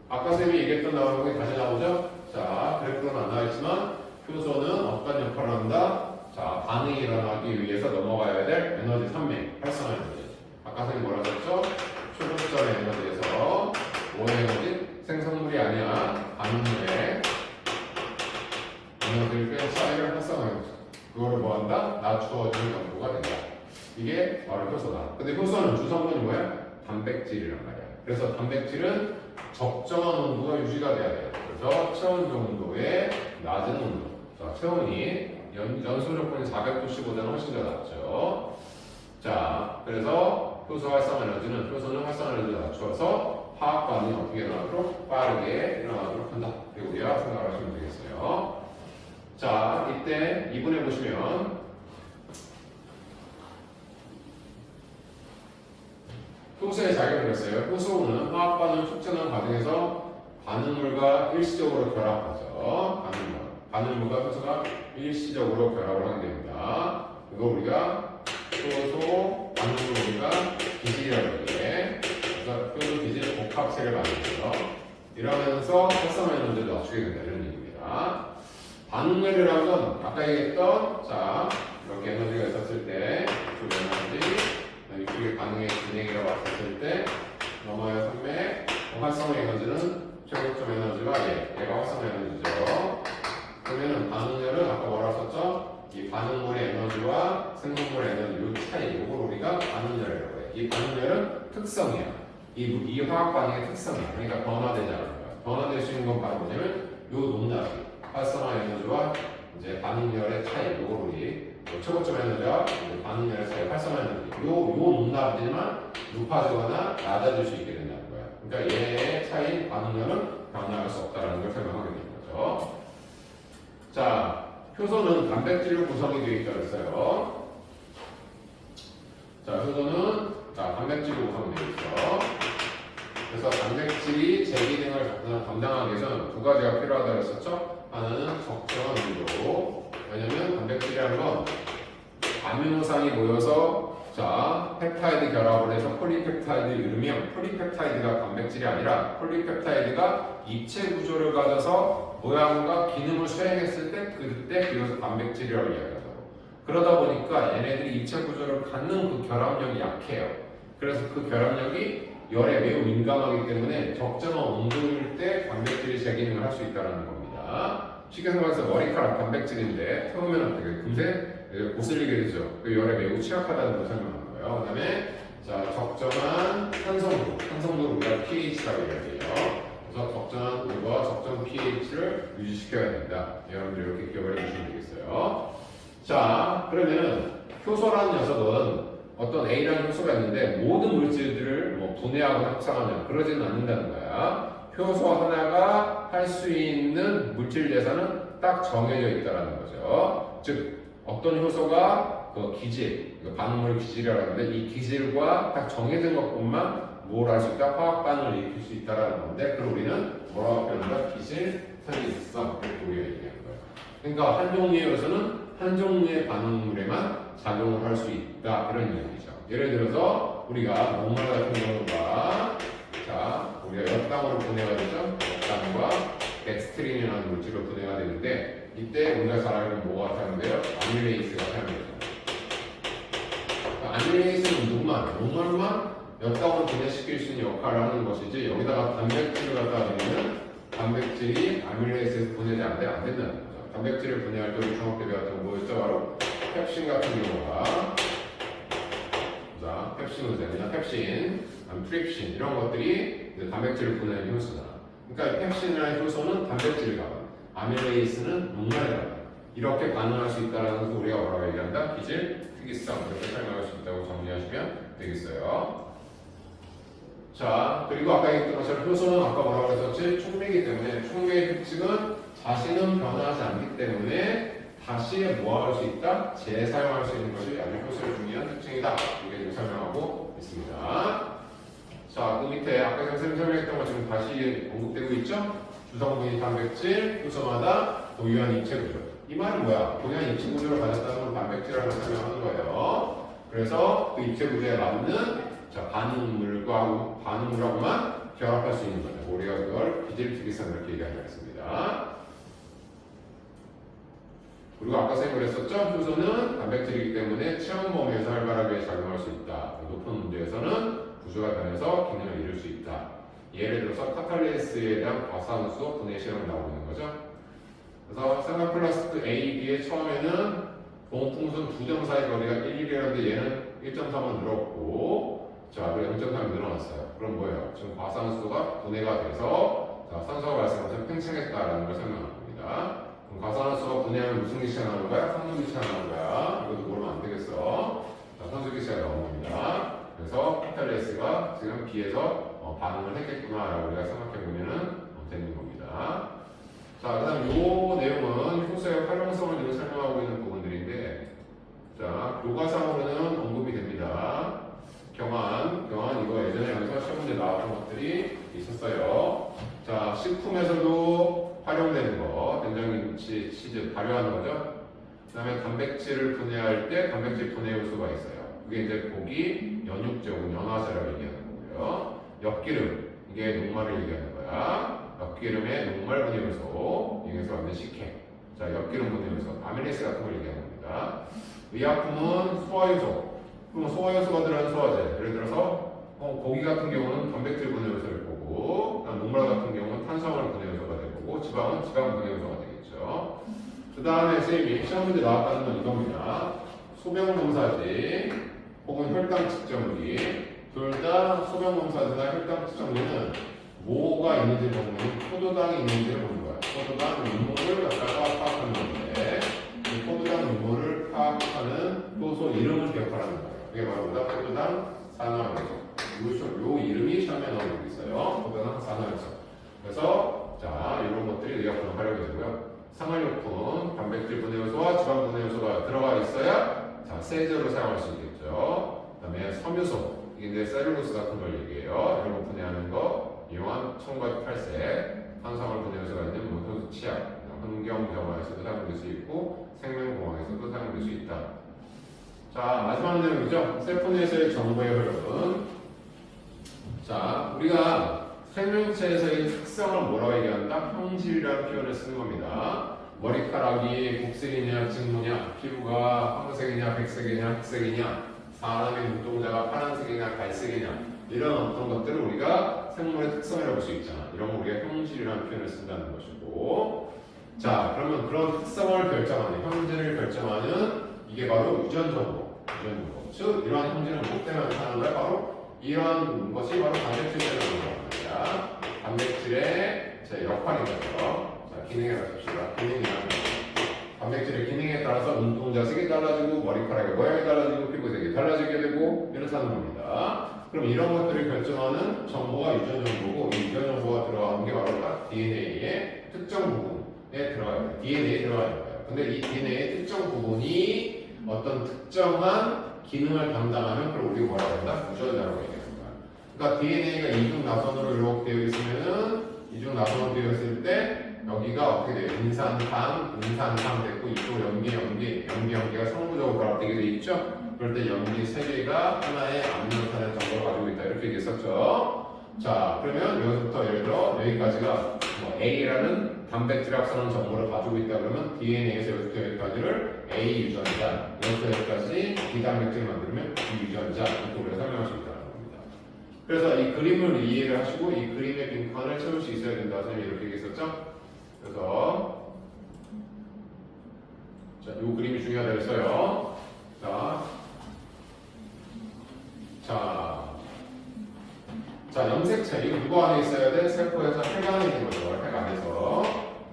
A: 아까 쌤이 얘기했던 나오는 다시 나오죠? 자, 그래프로는 안 나와있지만 효소는 어떤 역할을 한다? 자, 반응이 일어나기 위해서 넘어가야 될 에너지 산맥, 활성화 에너지. 아까 쌤이 뭐라 그랬죠? 초급점의 에너지에서 원의 에너지, 생성물이 아니야. 반응물의 에너지를 뺀 차이를 활성화 에너지. 그거를 뭐 한다? 낮추어주는 연구가 된다. 이게 바로 효소다. 근데 효소는 주성분이 뭐야? 단백질이란 말이야. 그래서 단백질은 적정한 온도가 유지가 돼야 돼요. 그래서 체온 정도의 낮은 온도. 자, 체온이 연소 조건이 490보다는 훨씬 더 낮죠. 자, 그래서 효소 활성화 에너지는 효소는 활성화 에너지를 낮추어서 화학 반응이 어떻게 일어나도록 빠르게 일어나도록 한다. 그리고 우리가 생각을 하시면 되겠어요. 자, 이때 2분에 보시면 효소의 작용을 했어요. 효소는 화학 반응을 촉진하는 과정에서 반응물과 일시적으로 결합하죠. 반응물과 효소가 일시적으로 결합을 하게 됩니다. 이거 우리가 효소 반응물 우리가 기질이라고 해. 그래서 효소 기질 복합체를 만들죠. 이러면서 활성화 에너지를 낮추게 된다 이런 얘기입니다. 반응물이라는 건 아까 얘기했던 자 이렇게 에너지가 있었을 때 그 에너지 이쪽에 반응의 진행이라고 왔을 때 넘어야 산맥 활성화 에너지는 최고점 에너지와 얘가 활성화 에너지죠. 그러면은 반응열은 아까 뭐라고 썼죠? 이 반응물의 에너지와 생성물의 에너지 요 차이 요걸 우리가 반응열이라고 해요. 이 반응열은 특성이야. 이 화학 반응의 특성이야. 그러니까 변화되지 않는 거야. 변화될 수 있는 건 바로 뭐냐면 요 높낮이 활성화 에너지와 이제 반응열의 차이 요걸 우리 최고점 에너지와 반응열의 차이 활성화 에너지 요 높낮이지만 높아지거나 낮아질 수 있게 된다는 거야. 그러니까 얘의 차이 반응열은 변화할 수 없다는 걸 설명하게 되는 거죠. 자, 효소는 단백질로 구성이 되어 있다고 했어요. 자, 효소는 단백질로 구성되어 있어. 그래서 단백질이 제 기능을 담당하기 위해서는 두 가지가 필요하다고 했었죠. 하나는 적정한 온도. 왜냐면 단백질이라는 건 아미노산이 모여서 자, 펩타이드 결합을 해서 폴리펩타이드를 이루면 폴리펩타이드가 단백질이 아니라 폴리펩타이드가 입체 구조를 가져서 모양과 기능을 수행했을 때 그때 비로소 단백질이라고 이야기하고 그러다 보니까 얘네들이 입체 구조를 갖는 그 결합력이 약해요. 그래서 그 결합력이 열에 매우 민감하기 때문에 적정한 온도일 때 단백질이 제 기능을 할 수 있다는 겁니다. 쉽게 생각해서 머리카락 단백질인데 태우면 어떻게 금세 거슬리게 되죠. 그 열에 매우 취약하다는 걸 설명하는 거예요. 그 다음에 자 적정한 산성도 우리가 pH라고 얘기해요. 그래서 적정한 온도와 적정 pH를 유지시켜야 된다. 여러분들 이렇게 기억을 해주시면 되겠어요. 자, 그러면 효소라는 녀석은 어떤 A라는 효소가 있는데 모든 물질들을 뭐 분해하거나 합성하냐 그러지는 않는다는 거야. 효소 하나가 할 수 있는 물질 대사는 딱 정해져 있다는 거죠. 즉 어떤 효소가 그 기질, 반응물 기질이라고 하는데 이 기질과 딱 정해진 것뿐만 뭘 할 수 있다? 화학 반응을 일으킬 수 있다는 건데 그걸 우리는 뭐라고 표현한다? 기질 편의성 이렇게 우리가 얘기하는 거예요. 그러니까 한 종류의 요소는 한 종류의 반응물에만 작용을 할 수 있다 이런 얘기죠. 예를 들어서 우리가 녹말 같은 경우가 자 우리가 역당으로 분해가 되죠. 역당과 덱스트린이라는 물질로 분해가 되는데 이때 우리가 잘 알고 있는 뭐가 사용돼요? 아밀레이스가 사용되죠. 그러니까 아밀레이스는 녹말만 역당으로 분해시킬 수 있는 역할을 하는 것이지 여기다가 단백질을 갖다 넣으면 단백질이 아밀레이스에서 분해가 안 된다는 거죠. 단백질을 분해할 때 우리 중학교 때 배웠던 뭐였죠? 바로 펩신 같은 경우가 자 펩신 의제냐 펩신, 트립신 이런 것들이 단백질을 분해하는 효소다. 그러니까 펩신이라는 효소는 단백질을 가봐. 아밀레이스는 녹말을 가봐. 이렇게 반응할 수 있다는 것을 우리가 뭐라고 얘기한다? 기질 특이성 이렇게 설명할 수 있다고 정리하시면 되겠어요. 자 그리고 아까 얘기했던 것처럼 효소는 아까 뭐라고 했었지? 촉매이기 때문에 촉매의 특징은 자신은 변화하지 않기 때문에 다시 뭐 할 수 있다? 재사용할 수 있는 것이 아주 효소의 중요한 특징이다. 이게 지금 설명하고 있습니다. 자, 그 밑에 아까 선생님 설명했던 것처럼 다시 언급되고 있죠? 주성분이 단백질, 효소마다 고유한 입체 구조. 이 말은 뭐야? 고유한 입체 구조를 가졌다는 걸 단백질이라고 설명하는 거예요. 그래서 그 입체 구조에 맞는 자, 반응물하고만 결합할 수 있는 거죠. 우리가 그걸 비질특이성 이렇게 얘기하는 거습니다. 그리고 아까 선생님이 그랬었죠? 효소는 단백질이기 때문에 체온 범위에서 활발하게 작용할 수 있다. 높은 온도에서는 구조가 변해서 기능을 잃을 수 있다. 예를 들어서 카탈리스에 대한 과산수 분해 실험이 나오고 있는 거죠. 그래서 생화플라스틱 A, B의 처음에는 봉풍선 두 점 사이 거리가 1, 1이었는데 얘는 1.3은 늘었고, 자, 그리고 0.3이 늘어났어요. 그럼 뭐예요? 지금 과산수가 분해가 돼서 자, 산소가 발생하면서 팽창했다라는 걸 설명하는 겁니다. 그럼 과산화수가 분해하면 무슨 기체가 나오는 거야? 산소 기체가 나오는 거야. 이것도 모르면 안 되겠어. 자, 산소 기체가 나오는 겁니다. 그래서 카탈레스가 지금 B에서 반응을 했겠구나라고 우리가 생각해보면 되는 겁니다. 자, 그 다음 요 내용은 효소의 활용성을 지금 설명하고 있는 부분들인데, 자, 교과상으로는 언급이 됩니다. 경환 이거 예전에 여기서 시험 문제 나왔던 것들이 있었어요. 자, 식품에서도 활용되는 거, 된장김치, 치즈 발효하는 거죠. 그 다음에 단백질을 분해할 때 단백질 분해 요소가 있어요. 그게 이제 고기, 연육제고 연화제라고 얘기하는 거고요. 엿기름, 이게 녹말을 얘기하는 거야. 엿기름의 녹말 분해 요소, 여기서 만든 식혜. 자, 엿기름 분해 요소, 아미레스 같은 걸 얘기하는 겁니다. 의약품은 소화효소. 그럼 소화효소가 들어간 소화제. 예를 들어서 고기 같은 경우는 단백질 분해 요소를 보고, 녹말 같은 경우는 탄수화물 분해 요소가 되고, 지방은 지방 분해 요소가 되겠죠. 그 다음에 선생님이 시험 문제 나왔다는 건 이겁니다. 소변검사지 혹은 혈당 측정기, 둘 다 소변검사지나 혈당 측정기는 뭐가 있는지 보는 포도당이 있는지를 보는 거야. 포도당 윤물을 갖다가 파악하는 건데, 이 포도당 윤물을 파악하는 효소 이름을 기억하라는 거예요. 그게 바로 포도당 산화효소. 요 이름이 시험에 나오고 있어요. 포도당 산화효소. 그래서 자, 이런 것들이 의약품에 활용이 되고요. 생활용품, 단백질 분해효소와 지방 분해효소가 들어가 있어야 자, 세제로 사용할 수 있겠죠. 그 다음에 섬유소, 이게 이제 셀룰로스 같은 걸 얘기해요. 이런 거 분해하는 거, 이용한 첨가 탈색, 탄수화물 분해효소가 있는 모토 치약, 환경경화에서도 사용될 수 있고 생명공학에서도 사용될 수 있다. 자, 마지막 내용이죠. 셀프넷의 정보의 활용은, 자, 우리가 생명체에서의 특성을 뭐라고 얘기한다? 형질이라는 표현을 쓰는 겁니다. 머리카락이 복색이냐 직모냐, 피부가 황색이냐 백색이냐 흑색이냐, 사람의 눈동자가 파란색이냐 갈색이냐, 이런 어떤 것들을 우리가 생물의 특성이라고 볼 수 있잖아. 이런 거 우리가 형질이라는 표현을 쓴다는 것이고, 자, 그러면 그런 특성을 결정하는, 형질을 결정하는 이게 바로 유전정보. 즉 이러한 형질은 뭐 때문에 나타나는 거야? 바로 이런 것이 바로 단백질이라는 겁니다. 단백질의 역할인 거죠. 자, 기능에 맞춥시다. 기능이라는 거. 단백질의 기능에 따라서 눈동자 색이 달라지고 머리카락의 모양이 달라지고 피부색이 달라지게 되고 이렇다는 겁니다. 그럼 이런 것들을 결정하는 정보가 유전 정보고, 이 유전 정보가 들어가는 게 바로 딱 DNA의 특정 부분에 들어가요. DNA에 들어가는 거예요. 근데 이 DNA의 특정 부분이 어떤 특정한 기능을 담당하면 그걸 우리가 뭐라고 한다? 유전자라고 얘기하는 거야. 그러니까 DNA가 이중 나선으로 이렇게 되어 있으면은, 이중 나선으로 되어 있을 때 여기가 어떻게 돼요? 인산당 됐고, 이쪽 염기가 성부적으로 결합되게 돼 있죠? 그럴 때 염기 3개가 하나의 암노산의 정보를 가지고 있다. 이렇게 얘기했었죠? 자, 그러면 여기서부터 예를 들어 여기까지가 뭐 A라는 단백질 합성하는 정보를 가지고 있다 그러면 DNA에서 여기부터 여기까지를 A 유전자, 여기서 여기까지 B 단백질을 만들면 B 유전자, 이렇게 우리가 설명할 수 있다는 겁니다. 그래서 이 그림을 이해를 하시고 이 그림의 빈칸을 채울 수 있어야 된다. 선생님이 이렇게 얘기했었죠? 그래서 자, 이 그림이 중요하다 했어요. 자, 염색체 이거 누구 안에 있어야 돼? 세포에서 핵 안에 있는 거죠. 핵 안에서.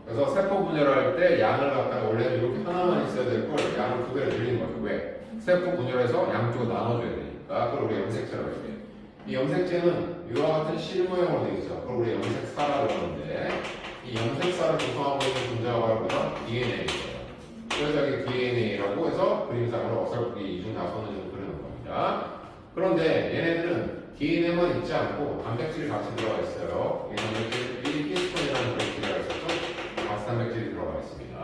A: 그래서 세포 분열을 할 때 양을 갖다가 원래는 이렇게 하나만 있어야 될 걸 양을 두 배로 늘리는 거죠. 왜? 세포 분열해서 양쪽으로 나눠줘야 되니까. 그걸 우리 염색체라고 얘기해요. 이 염색체는 이와 같은 실 모양으로 되어 있죠. 그걸 우리 염색사라고 하는데, 이 염색사를 구성하고 있는 분자가 바로 DNA예요. 그래서 여기 DNA라고 해서 그림상으로 어설프게 이중 나선을 그리는 겁니다. 그런데 얘네들은 DNA만 있지 않고 단백질이 같이 들어가 있어요. 이 단백질, 히스톤이라는 단백질이 들어가 있었죠. 가스 단백질이 들어가 있습니다.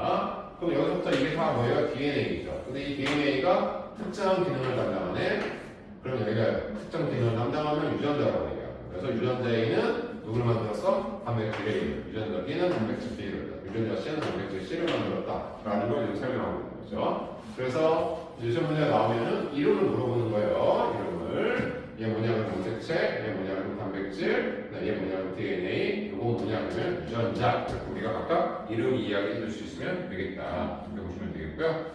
A: 그럼 여기서부터 이게 다 뭐예요? DNA죠. 근데 이 DNA가 특정한 기능을 담당하네. 그럼 여기가 특정 기능을 담당하면 유전자라고 얘기해요. 그래서 유전자 A는 누구를 만들었어? 단백질 A를. 유전자 B는 단백질 B를. 유전자 C는 단백질 C를 만들었다라는 걸 지금 설명하고 있는 거죠. 그래서 시험 문제 나오면은 이름을 물어보는 거예요. 이름을. 얘 뭐냐면 공색체, 얘 뭐냐면 단백질, 얘 뭐냐면 DNA, 이거 뭐냐면 유전자. 우리가 각각 이름 이야기해 줄 수 있으면 되겠다. 이렇게 보시면 되겠고요.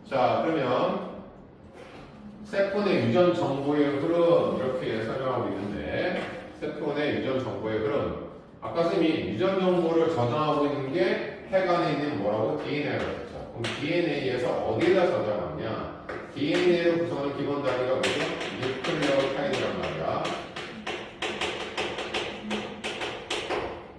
A: 자, 그러면 세포 내 유전 정보의 흐름 이렇게 설명하고 있는데 세포 내 유전 정보의 흐름 아까 선생님이 유전 정보를 저장하고 있는 게 핵 안에 있는 뭐라고? DNA라고 했죠. 그럼 DNA에서 어디에다 저장하냐? DNA를 구성하는 기본 단위가 뭐죠? 뉴클레오타이드란 말이야.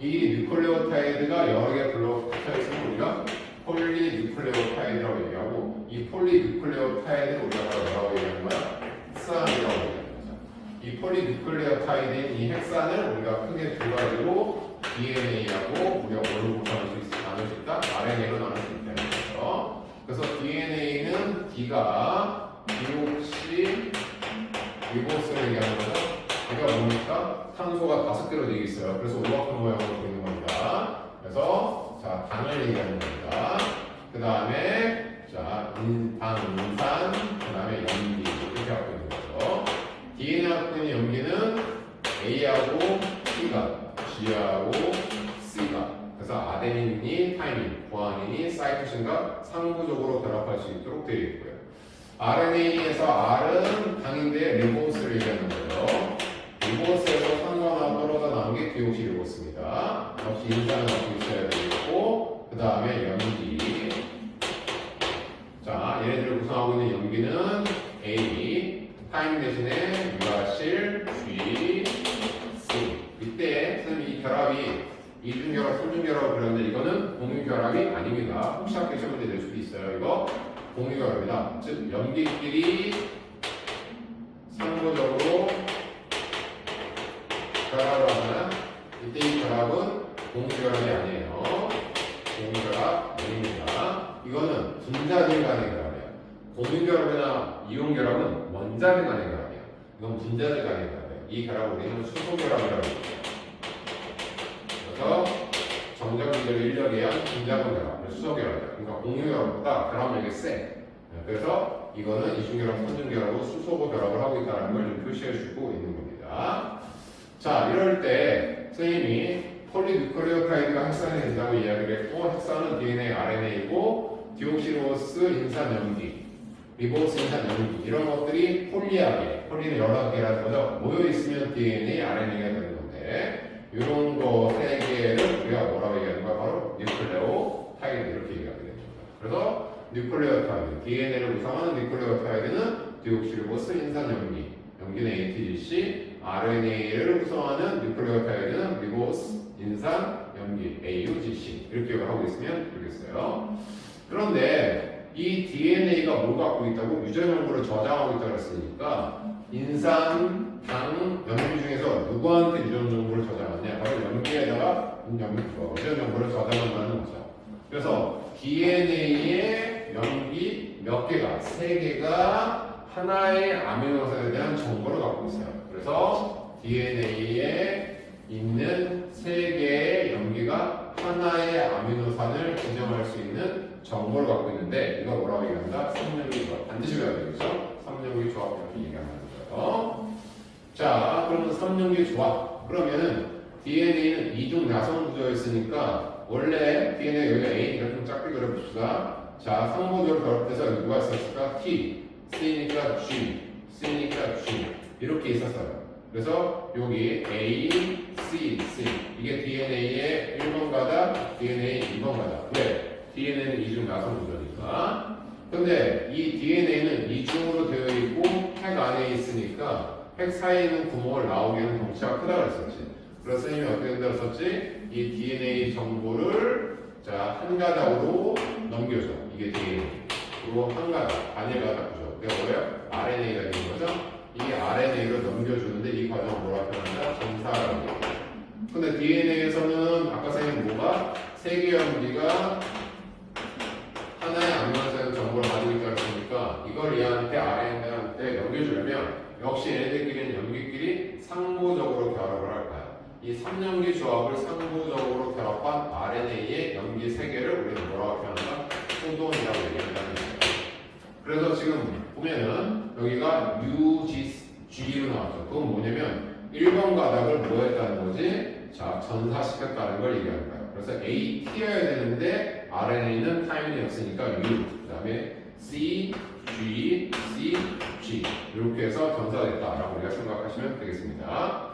A: 이 뉴클레오타이드가 여러 개 불러붙어 있으면 우리가 폴리뉴클레오타이드라고 얘기하고 이 폴리뉴클레오타이드를 우리가 뭐라고 얘기하는 거야? 핵산이라고 얘기하는 거죠. 이 폴리뉴클레오타이드인 이 핵산을 우리가 크게 두 가지로 DNA하고 우리가 뭘로 구성할 수 있다? 나눌 수 있다? RNA로 나눌 수 있다는 거죠. 그래서 DNA는 D가 디옥시 리보스를 얘기하는 거죠. D가 뭡니까? 탄소가 5개로 되어 있어요. 그래서 오버큰 모양으로 보이는 겁니다. 그래서 자, 당을 얘기하는 겁니다. 그 다음에 자, 당, 인산, 그 다음에 염기 이렇게 갖고 있는 거죠. DNA 갖고 있는 염기는 A하고 C가, G하고 C가 그래서 아데닌이 타이민, 구아닌이 사이토신과 상부적으로 결합할 수 있도록 되어 있고요. RNA에서 R은 당인데 리보스를 얘기하는 거죠. 리보스에서 산소가 떨어져 나온 게 디옥시 리보스입니다. 역시 인산을 갖고 있어야 되겠고, 그 다음에 염기. 자, 얘네들을 구성하고 있는 염기는 A, 타임 대신에 유라실, G, C. 이때 선생님이 이 결합이 이중결합, 삼중결합을 그렸는데 이거는 공유결합이 아닙니다. 혹시 학교 시험 문제 낼 수도 있어요. 이거 공유결합이다. 즉, 염기끼리 상호적으로 결합을 하잖아요. 이때 이 결합은 공유결합이 아니에요. 공유결합 아닙니다. 이거는 분자들 간의 결합이에요. 공유결합이나 이온결합은 원자들 간의 결합이에요. 이건 분자들 간의 결합이에요. 이 결합을 우리는 수소결합이라고 해요. 그래서 정전기를 인력에 한 분자분 결합, 수소결합이에요. 그러니까 공유결합보다 결합력이 세. 그래서 이거는 이중결합, 삼중결합으로 수소고 결합을 하고 있다는 걸 좀 표시해주고 있는 겁니다. 자, 이럴 때 선생님이 폴리뉴클레오타이드가 핵산이 된다고 이야기를 했고 핵산은 DNA, RNA이고 디옥시리보스, 인산, 염기, 리보스, 인산, 염기 이런 것들이 폴리하게, 폴리는 여러 개라는 거죠. 모여 있으면 DNA, RNA가 되는 건데 이런 거 세 개를 우리가 뭐라고 얘기하는 거야? 바로 뉴클레오타이드 이렇게 얘기하게 됩니다. 그래서 뉴클레오타이드, DNA를 구성하는 뉴클레오타이드는 디옥시리보스, 인산, 염기, 염기는 ATGC, RNA를 구성하는 뉴클레오타이드는 리보스, 인산, 염기, AUGC 이렇게 하고 있으면 되겠어요. 그런데 이 DNA가 뭘 갖고 있다고? 유전 정보를 저장하고 있다고 했으니까 인산, 당, 염기 중에서 누구한테 유전 정보를 저장하냐? 바로 염기에다가 유전 정보를 저장한다는 거죠. 그래서 DNA의 염기 몇 개가? 3개가 하나의 아미노산에 대한 정보를 갖고 있어요. 그래서 DNA에 있는 3개의 염기가 하나의 아미노산을 지정할 수 있는 정보를 갖고 있는데 이걸 뭐라고 얘기한다? 3용기 조합. 반드시 외워야 되겠죠? 3용기 조합 이렇게 얘기하는 거예요. 자, 그러면 3용기 조합. 그러면은 DNA는 이중 야성 구조였으니까 원래 DNA 여기가 A니까 좀 작게 그려봅시다. 자, 상호적으로 결합돼서 누가 있었을까? T, C니까 G, C니까 G 이렇게 있었어요. 그래서 여기 A, C, C 이게 DNA의 1번 가다, DNA 2번 가다. 왜? DNA는 이중 야성 구조니까. 근데 이 DNA는 이중으로 되어 있고 핵 안에 있으니까 핵 사이에 있는 구멍을 나오기에는 덩치가 크다고 했었지. 그래서 선생님이 어떻게 된다고 했었지? 이 DNA 정보를 자, 한 가닥으로 넘겨줘. 이게 DNA. 그리고 한 가닥, 단일 가닥 구조. 그게 뭐예요? RNA가 되는 거죠? 이 RNA를 넘겨주는데 이 과정을 뭐라 표현한다? 전사라고 얘기해요. 근데 DNA에서는 아까 선생님 뭐가? 3개의 염기가 하나의 아미노산의 정보를 가지고 있다고 했으니까 이걸 얘한테 RNA한테 넘겨주려면 역시 얘네들끼리는 염기끼리 상호적으로 이 3연기 조합을 상부적으로 결합한 RNA의 염기 3개를 우리는 뭐라고 표현한다? 코돈이라고 얘기한다는 거예요. 그래서 지금 보면은 여기가 UG로 나왔죠. 그건 뭐냐면 1번 가닥을 뭐 했다는 거지? 자, 전사시켰다는 걸 얘기하는 거예요. 그래서 AT여야 되는데 RNA는 타임이 없으니까 U, 그 다음에 C, G, C, G 이렇게 해서 전사됐다라고 우리가 생각하시면 되겠습니다.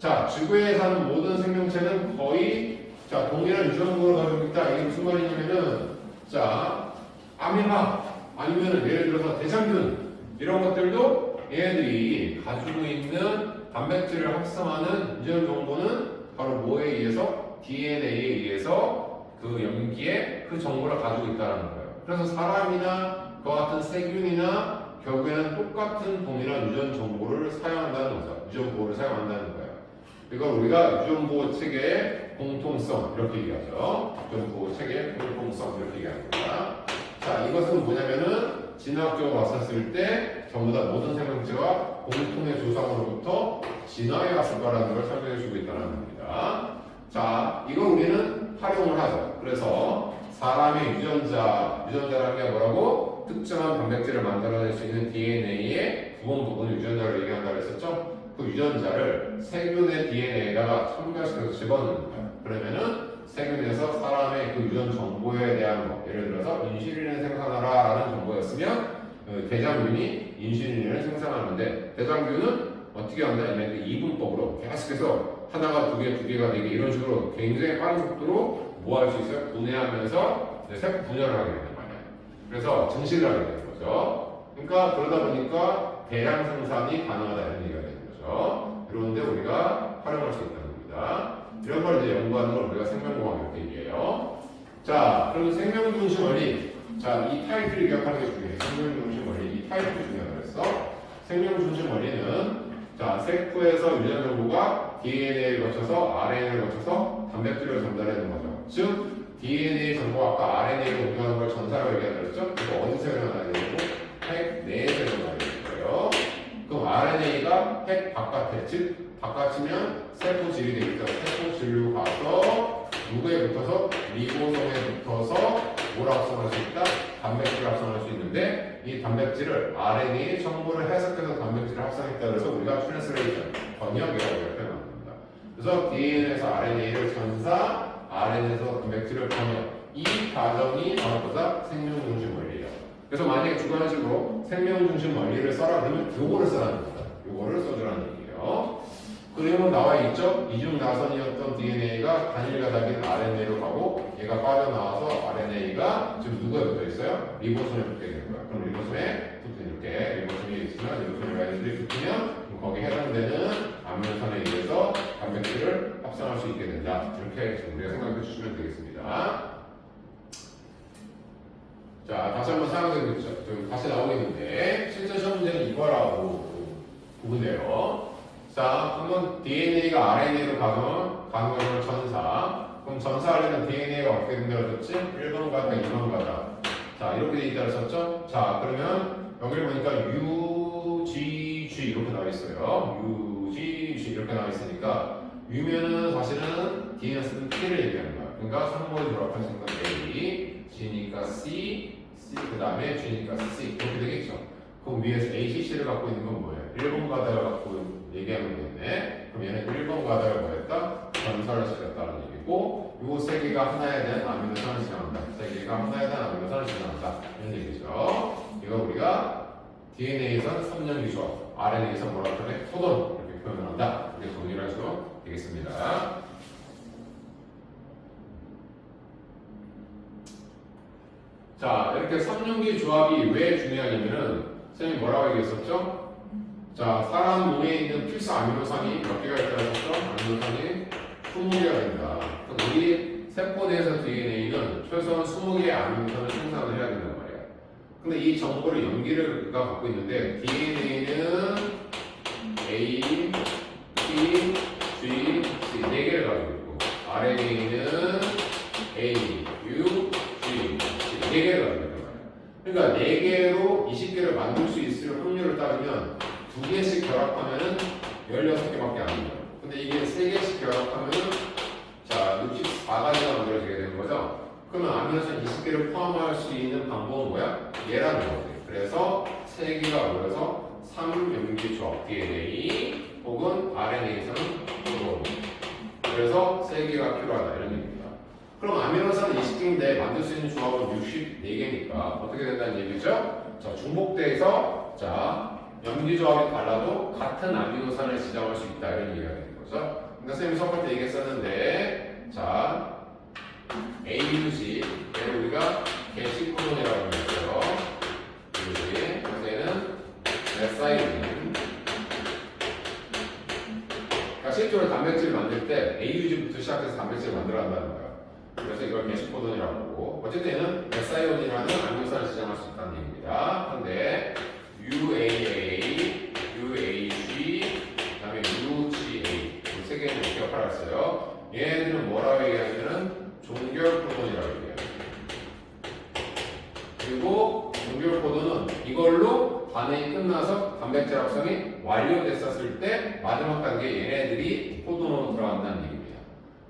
A: 자, 지구에 사는 모든 생명체는 거의 자 동일한 유전국을 가지고 있다. 이게 무슨 말이냐면은 자 아메바 아니면은 예를 들어서 대장균 이런 것들도 얘네들이 가지고 있는 단백질을 합성하는 유전 정보는 바로 뭐에 의해서 DNA에 의해서 그 염기에 그 정보를 가지고 있다는 거예요. 그래서 사람이나 그와 같은 세균이나 결국에는 똑같은 동일한 유전 정보를 사용한다는 거죠. 유전 보호를 사용한다는 거예요. 이걸 우리가 유전 보호 체계의 공통성 이렇게 얘기하죠. 유전 보호 체계의 공통성 이렇게 얘기합니다. 자, 이것은 뭐냐면은 진화학적으로 봤었을 때 전부 다 모든 생명체가 공통의 조상으로부터 진화해 왔을 거라는 걸 설명해 주고 있다는 겁니다. 자, 이걸 우리는 활용을 하죠. 그래서 사람의 유전자라는 게 뭐라고? 특정한 단백질을 만들어낼 수 있는 DNA의 부분을 유전자를 얘기한다고 했었죠? 그 유전자를 세균의 DNA에다가 첨가시켜서 집어넣는 거예요. 그러면은 세균에서 사람의 그 유전 정보에 대한 거, 예를 들어서 인슐린을 생산하라 라는 정보였으면 대장균이 인슐린을 생산하는데 대장균은 어떻게 한다면 그 이분법으로 계속해서 하나가 두 개가 네 개 이런 식으로 굉장히 빠른 속도로 뭐 할 수 있어요? 분해하면서 세포 분열을 하게 되는 거예요. 그래서 증식을 하게 되는 거죠. 그러니까 그러다 보니까 대량 생산이 가능하다 이런 얘기가 되는 거죠. 그런데 우리가 활용할 수 있다는 겁니다. 이런 걸 이제 연구하는 걸 우리가 생명공학 이렇게 얘기해요. 자, 그러면 생명중심 원리. 자, 이 타이틀을 기억하는 게 중요해요. 생명중심 원리. 이 타이틀이 중요하다고 했어. 생명중심 원리는 자, 세포에서 유전 정보가 DNA를 거쳐서 RNA를 거쳐서 단백질을 전달하는 거죠. 즉, DNA 정보가 아까 RNA로 옮겨가는 걸 전사라고 얘기한다고 했죠? 그거 어디서 일어나야 되고? 핵 내에서 일어나야 되는 거예요. 그럼 RNA가 핵 바깥에, 즉 바깥이면 세포질이 되겠죠. 세포질로 가서 누구에 붙어서? 리보솜에 붙어서 뭘 합성할 수 있다? 단백질을 합성할 수 있는데 이 단백질을 RNA에 정보를 해석해서 단백질을 합성했다 그래서 우리가 트랜스레이션, 번역이라고 이렇게 표현합니다. 그래서 DNA에서 RNA를 전사, RNA에서 단백질을 번역 이 과정이 바로 생명중심 원리예요. 그래서 만약에 주관식으로 생명중심 원리를 써라 그러면 요거를 써라는 겁니다. 요거를 써주라는 얘기예요. 그리고 나와 있죠. 이중나선이었던 DNA가 단일 가닥인 RNA로 가고 얘가 빠져나와서 RNA가 지금 누구에 붙어 있어요? 리보솜에 붙게 되는 거야. 그럼 리보솜에 붙은 이렇게 리보솜이 있으면 리보솜 라인들이 붙으면 거기에 해당되는 아미노산에 의해서 단백질을 합성할 수 있게 된다. 이렇게 우리가 생각해 주시면 되겠습니다. 자, 다시 한번 생각해 보죠. 다시 나오겠는데 실제 시험 문제는 이거라고 보는데요. 자, 한번 DNA가 RNA로 가는 걸 전사. 그럼 전사하려면 DNA가 어떻게 된다고 했었지? 1번 가닥, 2번 가닥. 자, 이렇게 돼 있다고 했었죠? 자, 그러면 여기를 보니까 UGG 이렇게 나와 있어요. UGG 이렇게 나와 있으니까 U면은 사실은 D는 쓰는 T를 얘기하는 거야. 그러니까 상모에 돌아갈 수 있는 A, G니까 C, 그 다음에 G니까 C 이렇게 되겠죠. 그럼 위에서 ACC를 갖고 있는 건 뭐예요? 1번 가닥을 갖고 얘기하면 되겠네. 그럼 얘는 1번 가닥을 뭐 했다? 전사를 시켰다는 얘기고 요 세 개가 하나에 대한 아미노산을 지정한다. 세 개가 하나에 대한 아미노산을 지정한다. 이런 얘기죠. 이거 우리가 DNA에선 3년 기조, RNA에선 뭐라고 하면 코돈 이렇게 표현을 한다. 이렇게 정리를 하시면 되겠습니다. 자, 이렇게 3륜기 조합이 왜 중요하냐면은 선생님이 뭐라고 얘기했었죠? 자, 사람 몸에 있는 필수 아미노산이 몇 개가 있다고 했었죠? 아미노산이 20개가 된다. 그럼 우리 세포 내에서 DNA는 최소한 20개의 아미노산을 생산을 해야 된단 말이야. 근데 이 정보를 염기가 갖고 있는데 DNA는 A, T, G, C 4개를 가지고 있고 RNA는 A, U, G, C 4개를 가지고 있단 말이야. 그러니까 4개로 20개를 만들 수 있을 확률을 따지면 2개씩 결합하면은 16개밖에 안 돼요. 근데 근데 이게 3개씩 결합하면 자 64가지가 만들어지게 되는 거죠. 그러면 아미노산 20개를 포함할 수 있는 방법은 뭐야? 얘라는 거지. 그래서 3개가 모여서 3염기 조합 DNA 혹은 RNA에서는 프로틴. 그래서 3개가 필요하다 이런 얘기입니다. 그럼 아미노산은 20개인데 만들 수 있는 조합은 64개니까 어떻게 된다는 얘기죠? 자, 중복돼서 자 염기 조합이 달라도 같은 아미노산을 지정할 수 있다 이런 얘기가 되는 거죠. 그러니까 선생님이 수업할 때 얘기했었는데 자 A, B, C 얘를 우리가 게시 코돈이라고 했어요. 그래서 얘는 메사이린. 그러니까 실제로 단백질을 만들 때 AUG부터 시작해서 단백질을 만들어 한다는 거예요. 그래서 이걸 게시 코돈이라고 하고 어쨌든 얘는 메사이온이라는 아미노산을 지정할 수 있다는 얘기입니다. 그런데 UAA, UAG, 그다음에 UGA 이 3개는 이렇게 역할을 했어요. 얘네들은 뭐라고 얘기하냐면 종결 코돈이라고 얘기해요. 그리고 종결 코돈은 이걸로 반응이 끝나서 단백질 합성이 완료됐었을 때 마지막 단계 얘네들이 코돈으로 들어간다는 얘기입니다.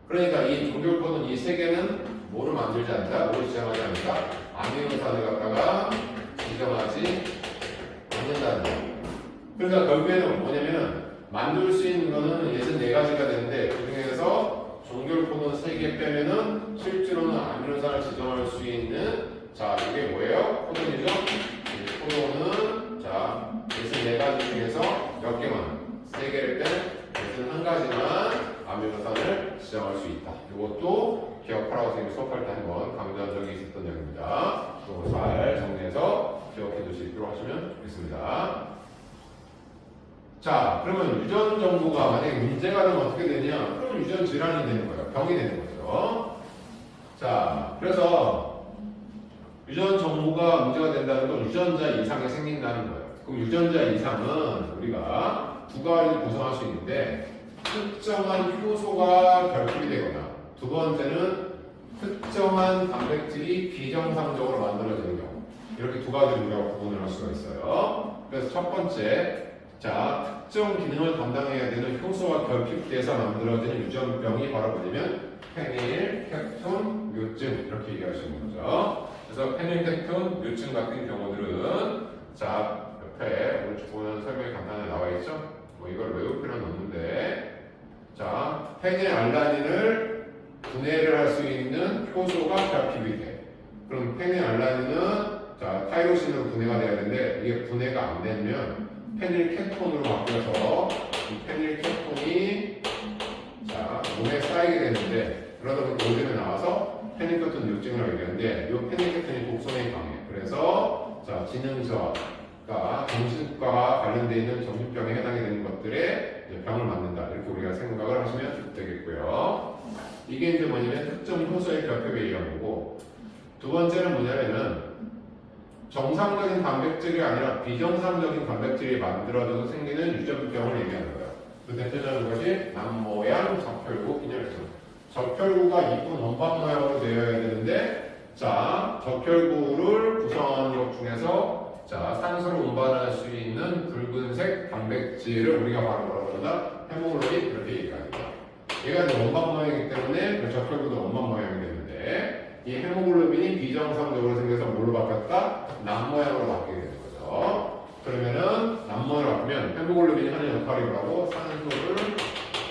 A: 그러니까 이 종결 코돈 이 3개는 뭐를 만들지 않는다? 뭐를 지정하지 않는다? 아미노산을 갖다가 지정하지 않는다는 거예요. 그러니까 결국에는 뭐냐면은 만들 수 있는 거는 64가지가 되는데 그 중에서 종결 코돈 3개 빼면은 실제로는 아미노산을 지정할 수 있는 자 이게 뭐예요? 코돈이죠? 코돈은 자 64가지 중에서 몇 개만 3개를 뺀 61가지만 아미노산을 지정할 수 있다. 이것도 기억하라고 선생님이 수업할 때 한번 강조한 적이 있었던 내용입니다. 이거 잘 정리해서 기억해 두시도록 하시면 좋겠습니다. 자, 그러면 유전 정보가 만약에 문제가 되면 어떻게 되냐? 그러면 유전 질환이 되는 거예요. 병이 되는 거죠. 자, 그래서 유전 정보가 문제가 된다는 건 유전자 이상이 생긴다는 거예요. 그럼 유전자 이상은 우리가 2가지를 구성할 수 있는데 특정한 효소가 결핍이 되거나 두 번째는 특정한 단백질이 비정상적으로 만들어지는 경우 이렇게 2가지를 우리가 구분을 할 수가 있어요. 그래서 첫 번째 자 특정 기능을 담당해야 되는 효소가 결핍돼서 만들어지는 유전병이 바로 뭐냐면 페닐케톤 묘증 이렇게 얘기할 수 있는 거죠. 그래서 페닐케톤 묘증 같은 경우들은 자 옆에 오른쪽 보면 설명이 간단하게 나와 있죠. 뭐 이걸 외울 필요는 없는데 자 페닐알라닌을 분해를 할 수 있는 효소가 결핍이 돼. 그럼 페닐알라닌은 자 타이로신으로 분해가 돼야 되는데 이게 분해가 안 되면 페닐케톤으로 바뀌어서 이 페닐케톤이 자 몸에 쌓이게 되는데 그러다 보니까 오줌에 나와서 페닐케톤 뇨증이라고 얘기하는데 이 페닐케톤이 독성에 강해. 그래서 자 지능저하가 정신과와 관련되어 있는 정신병에 해당이 되는 것들에 병을 만든다 이렇게 우리가 생각을 하시면 되겠고요. 이게 이제 뭐냐면 특정 효소의 결핍에 의한 거고 두 번째는 뭐냐면은 정상적인 단백질이 아니라 비정상적인 단백질이 만들어져서 생기는 유전병을 얘기하는 거예요. 그 대표적인 것이 남모양 적혈구 빈혈증. 적혈구가 이쁜 원반 모양으로 되어야 되는데 자 적혈구를 구성하는 것 중에서 자 산소를 운반할 수 있는 붉은색 단백질을 우리가 바로 뭐라고 그러나 헤모글로빈 이렇게 얘기합니다. 얘가 이제 원반 모양이기 때문에 그 적혈구도 원반 모양이 되는데 이 헤모글로빈이 비정상적으로 생겨서 뭘로 바뀌었다? 남모양으로 바뀌게 되는 거죠. 그러면은 남모양으로 바뀌면 헤모글로빈이 하는 역할이 뭐라고? 산소를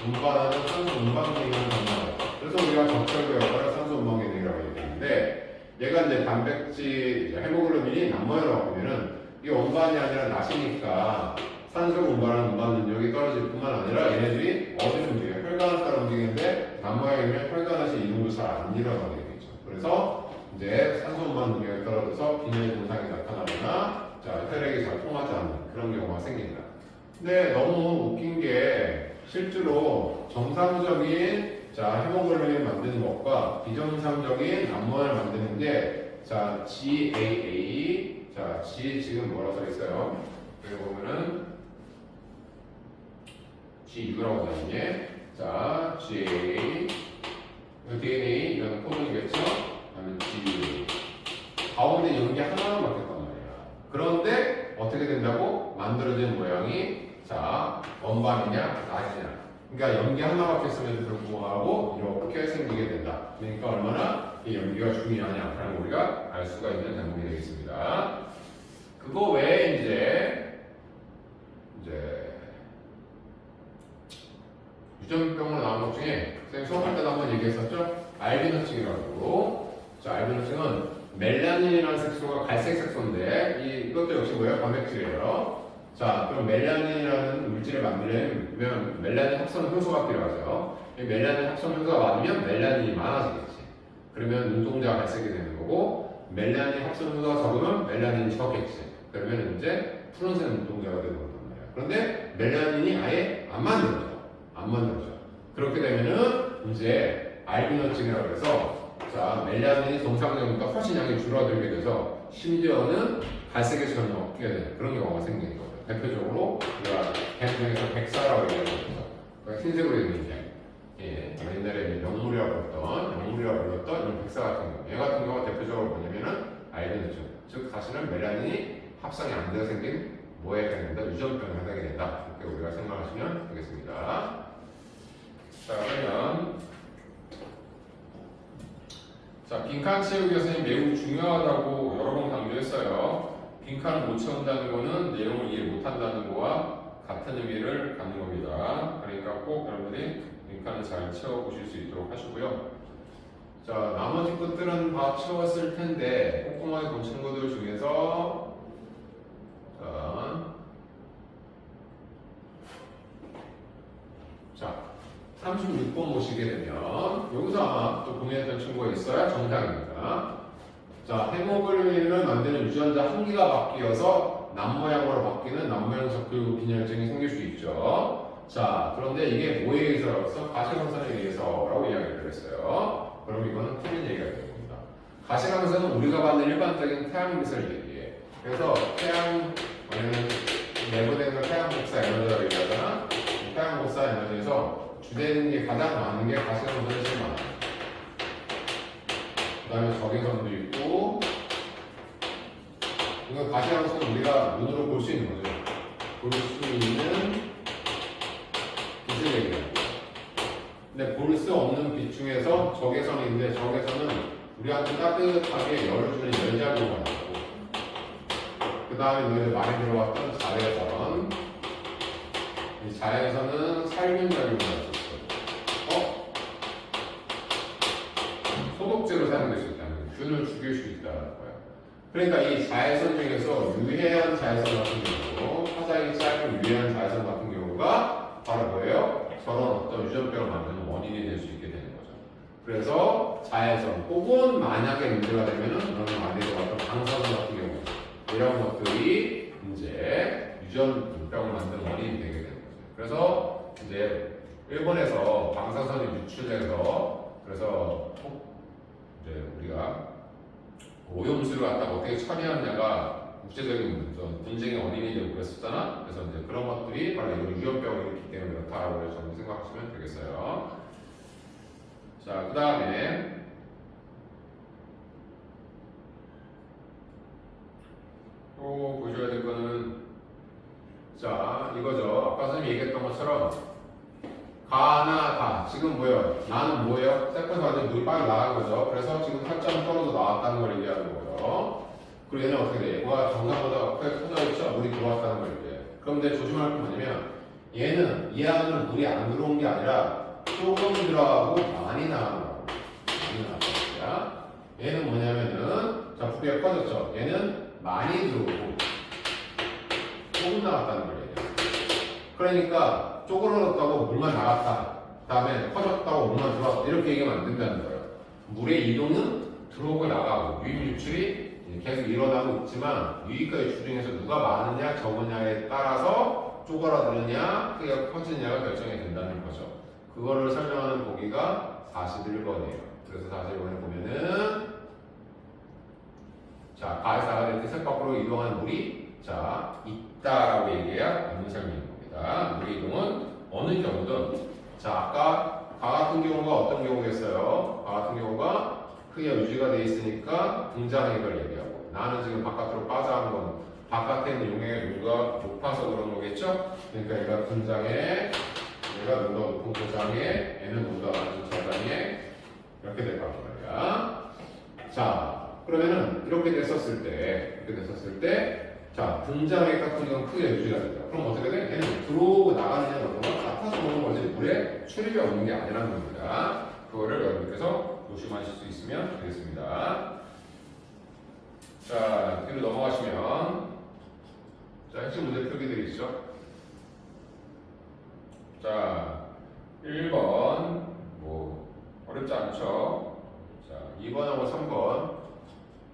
A: 운반하는 산소 운반 기능을 담당하죠. 그래서 우리가 적혈구 역할을 산소 운반 기능이라고 얘기하는데 얘가 이제 단백질 헤모글로빈이 남모양으로 바뀌면은 이게 원반이 아니라 낫이니까 산소를 운반하는 운반 능력이 떨어질 뿐만 아니라 얘네들이 어디를 움직여요? 혈관을 따라 움직이는데 남모양이면 혈관에서 이동도 잘 안 일어나게 되겠죠. 그래서 이제 산소 운반 능력이 떨어져서 빈혈 증상이 나타나거나 자 혈액이 잘 통하지 않는 그런 경우가 생긴다. 근데 너무 웃긴 게 실제로 정상적인 자 헤모글로빈을 만드는 것과 비정상적인 암모양을 만드는 게 자 GAA 자 G 지금 뭐라고 써 있어요? 여기 보면은 GU라고 되어 있네. 자 GAA DNA 이건 코드이겠죠? 그다음에 GU 가운데 연기 하나만 바뀌었단 말이야. 그런데 어떻게 된다고? 만들어진 모양이 자 원반이냐 낫이냐 그러니까 염기 하나밖에 쓰면 불구하고 이렇게 생기게 된다. 그러니까 얼마나 이 염기가 중요하냐라는 걸 우리가 알 수가 있는 대목이 되겠습니다. 그거 외에 이제 유전병으로 나온 것 중에 선생님 수업할 때도 한번 얘기했었죠? 알비노증이라고. 자, 알비노증은 멜라닌이라는 색소가 갈색 색소인데 이것도 역시 뭐예요? 단백질이에요. 자, 그럼 멜라닌이라는 물질을 만들려면 멜라닌 합성 효소가 필요하죠. 이 멜라닌 합성 효소가 많으면 멜라닌이 많아지겠지. 그러면 눈동자가 갈색이 되는 거고, 멜라닌 합성 효소가 적으면 멜라닌이 적겠지. 그러면 이제 푸른색 눈동자가 되는 거란 말이야. 그런데 멜라닌이 아예 안 만들어져. 그렇게 되면은 이제 알비노증이라고 해서, 자, 멜라닌이 정상적보다 훨씬 양이 줄어들게 돼서 심지어는 갈색의 전혀 없게 되는 그런 경우가 생기는 거죠. 대표적으로 우리가 뱀 중에서 백사라고 얘기하죠. 흰색으로 있는 뱀. 예, 옛날에 영물이라고 불렀던 이런 백사 같은 경우. 얘 같은 경우가 대표적으로 뭐냐면은 알비노증. 즉 사실은 멜라닌이 합성이 안 돼서 생긴 뭐에 해당이 된다? 유전병에 해당이 된다. 이렇게 우리가 생각하시면 되겠습니다. 자, 그러면 자, 빈칸 채우기 선생님 매우 중요하다고 여러 번 강조했어요. 빈칸을 못 채운다는 거는 내용을 이해 못한다는 거와 같은 의미를 갖는 겁니다. 그러니까 꼭 여러분들이 빈칸을 잘 채워보실 수 있도록 하시고요. 자, 나머지 것들은 다 채웠을 텐데 꼼꼼하게 본 친구들 중에서 자 36번 보시게 되면 여기서 아마 또 고민했던 친구가 있어야 정답입니다. 자, 헤모글로빈을 만드는 유전자 한 개가 바뀌어서 남모양으로 바뀌는 남모양 적혈구 빈혈증이 생길 수 있죠. 자, 그런데 이게 뭐에 의해서라서 가시광선에 의해서라고 이야기를 했어요. 그럼 이거는 틀린 얘기가 되는 겁니다. 가시광선은 우리가 받는 일반적인 태양빛을 얘기해. 그래서 태양 내부되는 태양 복사 에너지라고 얘기하잖아. 태양 복사 에너지에서 주되는 게 가장 많은 게 가시광선이 제일 많아요. 그 다음에 적외선도 있고, 이거 가시광선은 우리가 눈으로 볼 수 있는 거죠. 볼 수 있는 빛을 얘기해요. 근데 볼 수 없는 빛 중에서 적외선이 있는데, 적외선은 우리한테 따뜻하게 열을 주는 열자극을 받고, 그 다음에 너희들 많이 들어봤던 자외선. 이 자외선은 살균 작용을 할 수 있어. 소독제로 사용될 수 있다는 거예요. 균을 죽일 수 있다는 거예요. 그러니까 이 자외선 중에서 유해한 자외선 같은 경우, 화작이 짧은 유해한 자외선 같은 경우가 바로 뭐예요? 저런 어떤 유전병을 만드는 원인이 될 수 있게 되는 거죠. 그래서 자외선 혹은 만약에 문제가 되면은 그러면 많이 들어갔던 방사선 같은 경우 이런 것들이 이제 유전병을 만드는 원인이 되게 되는 거죠. 그래서 이제 일본에서 방사선이 유출돼서 그래서 이제 우리가 오염수를 갖다가 어떻게 처리하느냐가 국제적인 분쟁의 원인이 되고 그랬었잖아. 그래서 이제 그런 것들이 바로 이런 유전병이기 때문에 그렇다라고 저는 생각하시면 되겠어요. 자, 그 다음에 또 보셔야 될 거는 자 이거죠. 아까 선생님이 얘기했던 것처럼 가나 가 지금 뭐예요? 나는 뭐예요? 세컨스 완전 물이 빨리 나간 거죠. 그래서 지금 살짝 떨어져 나왔다는 걸 얘기하는 거예요. 그리고 얘는 어떻게 돼? 얘가 정상보다 커져 있죠? 물이 들어왔다는 걸 얘기해. 그런데 조심할 게 뭐냐면 얘는 이 안으로 물이 안 들어온 게 아니라 조금 들어가고 많이 나간 거야. 많이 나간 거야. 얘는 뭐냐면은 자 부피가 커졌죠? 얘는 많이 들어오고 조금 나갔다는 걸 얘기해. 그러니까 쪼그러졌다고 물만 나갔다. 그 다음에 커졌다고 물만 들어왔다. 이렇게 얘기하면 안 된다는 거예요. 물의 이동은 들어오고 나가고 유입 유출이 계속 일어나고 있지만 유입과의 주중에서 누가 많으냐 적으냐에 따라서 쪼그라드느냐 크기가 커지느냐가 결정이 된다는 거죠. 그거를 설명하는 보기가 41번이에요. 그래서 41번에 보면은 자 가에서 이렇게 색 밖으로 이동하는 물이 자 있다라고 얘기해야 맞는 설명입니다. 물의 이동은 어느 경우든 자 아까 가 같은 경우가 어떤 경우겠어요? 가 같은 경우가 크기가 유지가 돼 있으니까 등장의 걸 얘기하고 나는 지금 바깥으로 빠져나가는 건 바깥에 있는 용액의 농도가 높아서 그런 거겠죠? 그러니까 얘가 등장에 얘가 농도가 높은 고장에 얘는 농도가 낮은 저장에 이렇게 될 거란 말이야. 자, 그러면은 이렇게 됐었을 때 자, 등장액 같은 경우는 크게 유지가 된다. 그럼 어떻게 돼? 얘는 들어오고 나가느냐 농도가 같아서 오는 거지 물에 출입이 없는 게 아니라는 겁니다. 그거를 여러분께서 조심하실 수 있으면 되겠습니다. 자, 뒤로 넘어가시면 자, 핵심 문제 표기들이 있죠. 자, 1번 뭐 어렵지 않죠. 자, 2번하고 3번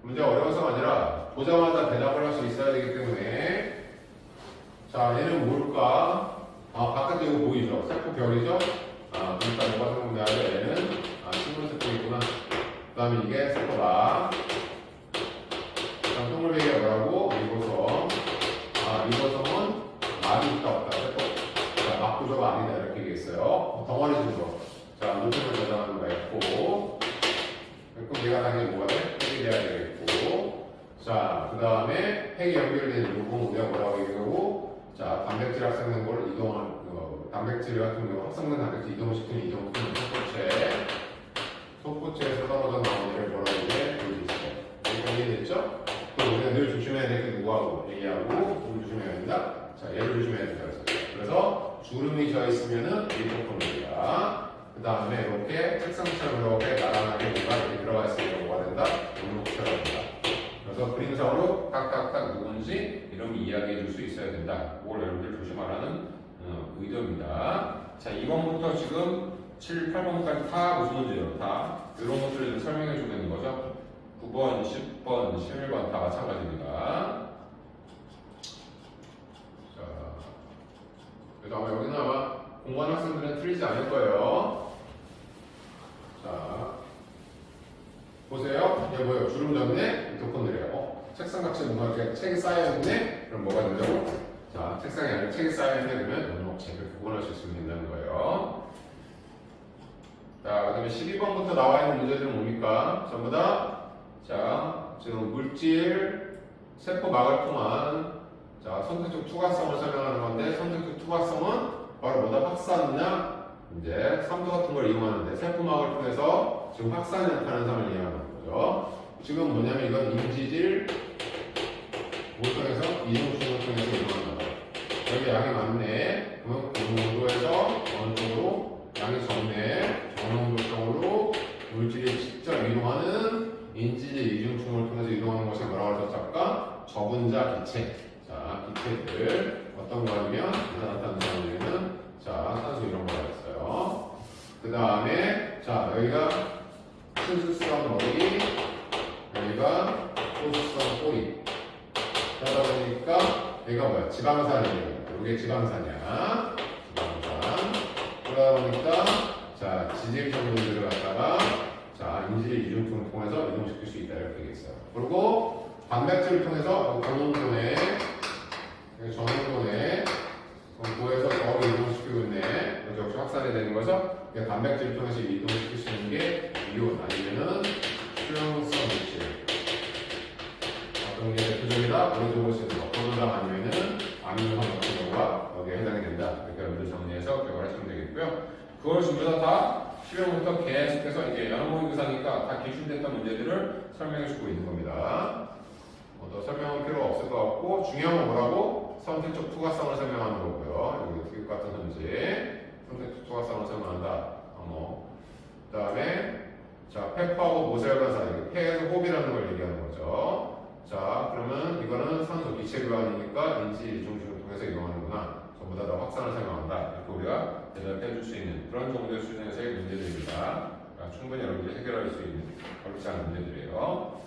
A: 문제가 어려워서가 아니라 보자마자 대답을 할 수 있어야 되기 때문에 자, 얘는 뭘까? 아, 바깥에 이거 보이죠? 세포 별이죠? 아, 그러니까 뭐가 생각나야 얘는 식물 세포이구나. 그 다음에 이게 세포다. 동물배기가 뭐라고? 리보솜. 아, 리보솜은 말이 있다 없다. 세포. 자, 막구조가 아니다. 이렇게 얘기했어요. 덩어리 구조. 자, 물질을 저장하는 거가 있고. 그럼 얘가 당연히 뭐가 돼? 핵이 돼야 되겠고. 자, 그 다음에 핵이 연결된 이 부분 우리가 뭐라고 얘기하고. 자, 단백질 합성된 걸 이동한, 단백질 같은 경우 합성된 단백질 이동시키는 이동시키는 속고체에서 떨어져 나오는 애를 뭐라고 해? 보여줄 수 있어요. 여기까지 이해됐죠? 우리가 늘 조심해야 될 게 누구하고 A하고 누구 조심해야 된다. 자, 얘를 조심해야 된다. 그래서 주름이 져 있으면은 리포폼입니다. 그 다음에 이렇게 책상처럼 이렇게 나란하게 뭔가 이렇게 들어가 있으면 뭐가 된다? 용목처럼 된다. 그래서 그림상으로 딱딱딱 누군지 이런 이야기해 줄 수 있어야 된다. 그걸 여러분들 조심하라는 의도입니다. 자, 2번부터 지금 7, 8번까지 다 무슨 문제예요? 다 이런 것들을 설명해 주고 있는 거죠. 9번, 10번, 11번 다 마찬가지입니다. 자, 그래서 아마 여기는 아마 공부하는 학생들은 틀리지 않을 거예요. 자, 보세요. 이게 뭐예요? 주름 졌네? 미토콘드리아. 책상 같이 뭔가 이렇게 책이 쌓여있네? 그럼 뭐가 된다고? 자, 책상에 아니라 책이 쌓여있네? 그러면 용목체. 이렇게 구분하실 수 있다는 거예요. 자, 그 다음에 12번부터 나와 있는 문제들은 뭡니까? 전부 다 자, 지금 물질, 세포막을 통한 자, 선택적 투과성을 설명하는 건데 선택적 투과성은 바로 뭐다? 확산이나 이제 삼도 같은 걸 이용하는데 세포막을 통해서 지금 확산이 나타나는 상을 이해하는 거죠. 지금 뭐냐면 이건 인지질 뭘 통해서 이중충을 통해서 이용하는 거다. 여기 양이 많네. 그러면 고농도에서 어느 쪽으로 양이 적네. 저농도 쪽으로 물질이 직접 이동하는 인지질 이중충을 통해서 이동하는 것이 뭐라고 했었죠? 아까 적은자 기체. 자, 기체들 어떤 거 아니면 이산화탄소 중에는 자, 산소 이런 거가 있어요. 그 다음에 자, 여기가 친수성 머리, 여기가 소수성 꼬리. 그러다 보니까 여기가 뭐야? 지방산이에요. 이게 지방산이야. 지방산. 그러다 보니까 자, 지질 성분들을 갖다가 자, 인지질 이중충을 통해서 이동시킬 수 있다 이렇게 얘기했어요. 그리고 단백질을 통해서 전원존에 고에서 거기 이동시키고 있네. 여기 역시 확산이 되는 거죠. 그러니까 단백질을 통해서 이동시킬 수 있는 게 이온 아니면은 수용성 물질. 어떤 게 대표적이다? 오른쪽으로 쓰는 거. 포도당 아니면은 아미노산 같은 경우가 여기에 해당이 된다. 이렇게 여러분들 정리해서 기억을 하시면 되겠고요. 그걸 전부 다 10회부터 계속해서 이게 연합모의 의사니까 다 기출됐던 문제들을 설명해 주고 있는 겁니다. 더 설명할 필요가 없을 것 같고 중요한 건 뭐라고? 선택적 투과성을 설명하는 거고요. 여기 디귿 같은 현재 선택적 투과성을 설명한다. 그 다음에 자, 페퍼하고 모세혈관 사이 폐에서 호흡이라는 걸 얘기하는 거죠. 자, 그러면 이거는 산소 기체 교환이니까 인지 이중충을 통해서 이동하는구나. 전부 다 확산을 설명한다. 이렇게 우리가 대답해 줄 수 있는 그런 정도의 수준에서의 문제들입니다. 그러니까 충분히 여러분들이 해결할 수 있는 어렵지 않은 문제들이에요.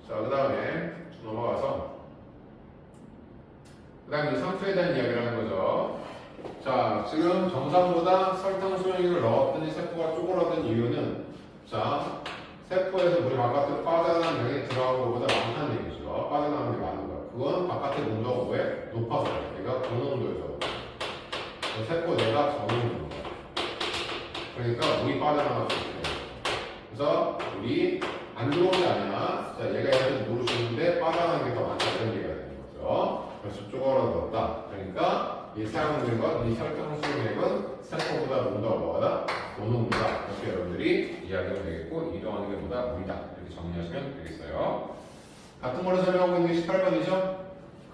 A: 자, 그 다음에 넘어가서 그 다음에 상투에 대한 이야기를 하는 거죠. 자, 지금 정상보다 설탕 수용액을 넣었더니 세포가 쪼그라든 이유는 자, 세포에서 물이 바깥으로 빠져나가는 양이 들어간 것보다 많다는 얘기죠. 빠져나가는 게 많은 거야. 그건 바깥의 농도가 뭐에? 높아서 얘가 고농도에서 세포 내가 저농도인 거야. 그러니까 물이 빠져나갈 수 있어요. 그래서 물이 안 들어오는 게 아니라 자, 얘가 얘한테 물을 주는데 빠져나가는 게 더 많다 이런 얘기가 되는 거죠. 그래서 쪼그라들었다. 그러니까 이 사용된 것, 이 설정 수용액은 세포보다 좀 더 뭐다? 노농무다. 이렇게 여러분들이 이야기하면 되겠고, 이동하는 게 뭐다? 물이다. 이렇게 정리하시면 되겠어요. 같은 거를 설명하고 있는 게 18번이죠?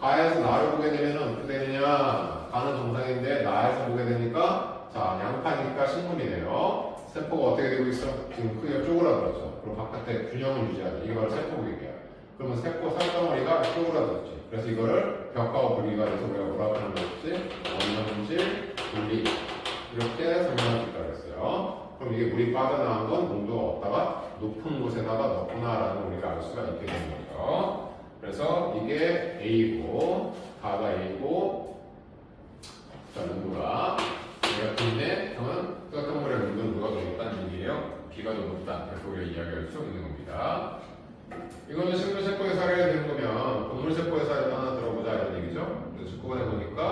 A: 가에서 나를 보게 되면 어떻게 되느냐? 가는 정상인데 나에서 보게 되니까 자, 양파니까 식물이네요. 세포가 어떻게 되고 있어? 지금 크기가 쪼그라들었죠. 그럼 바깥에 균형을 유지하죠. 이게 바로 세포 구획이야. 그러면 세포 살덩어리가 쪼그라들었지. 그래서 이거를 벽하고 분리가 돼서 우리가 뭐라고 하는 거지? 원형질 분리. 이렇게 설명할 수 있다고 했어요. 그럼 이게 물이 빠져나간 건 농도가 없다가 높은 곳에다가 넣구나라는 우리가 알 수가 있게 되는 거죠. 그래서 이게 A고, 가가 A고, 자, 농도가 얘가 B인데, 그러면 뜨거운 물의 농도는 누가 더 높다는 얘기예요? B가 더 높다. 이렇게 우리가 이야기할 수 있는 겁니다. 이거는 식물세포의 사례가 되는 거면 동물세포의 사례도 하나 들어보자 이런 얘기죠. 그래서 19번에 보니까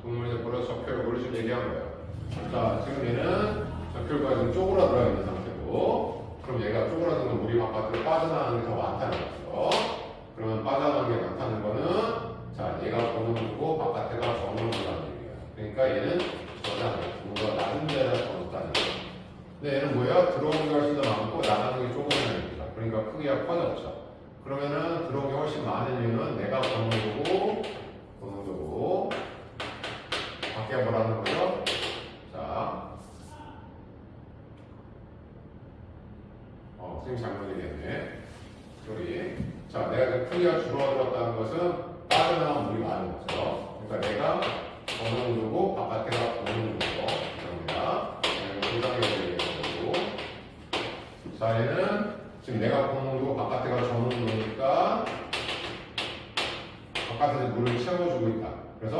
A: 동물세포로 적혈구를 지금 얘기한 거예요. 자, 지금 얘는 적혈구가 지금 쪼그라들어 있는 상태고, 그럼 얘가 쪼그라드는 건 물이 바깥으로 빠져나가는 게 더 많다는 거죠. 그러면 빠져나가는 게 많다는 거는 자, 얘가 고농도고 바깥에가 저농도라는 얘기예요. 그러니까 얘는 저장, 뭔가 낮은 데다 더 높다는 거예요. 근데 얘는 뭐야? 들어오는 게 훨씬 더 많고 나가는 게 조금이라는 얘기죠. 그러니까 크기가 커졌죠. 그러면은 들어온 게 훨씬 많은 이유는 내가 고농도고 밖에 뭐라는 거죠? 자, 선생님 잘못 얘기했네. 소리. 자, 내가 크기가 줄어들었다는 것은 빠져나온 물이 많은 거죠. 그러니까 내가 고농도고 바깥에가 고농도고 그럽니다. 고당에 얘기했고, 자, 얘는 지금 내가 고농도고 바깥에가 저농도니까 바깥에서 물을 채워주고 있다. 그래서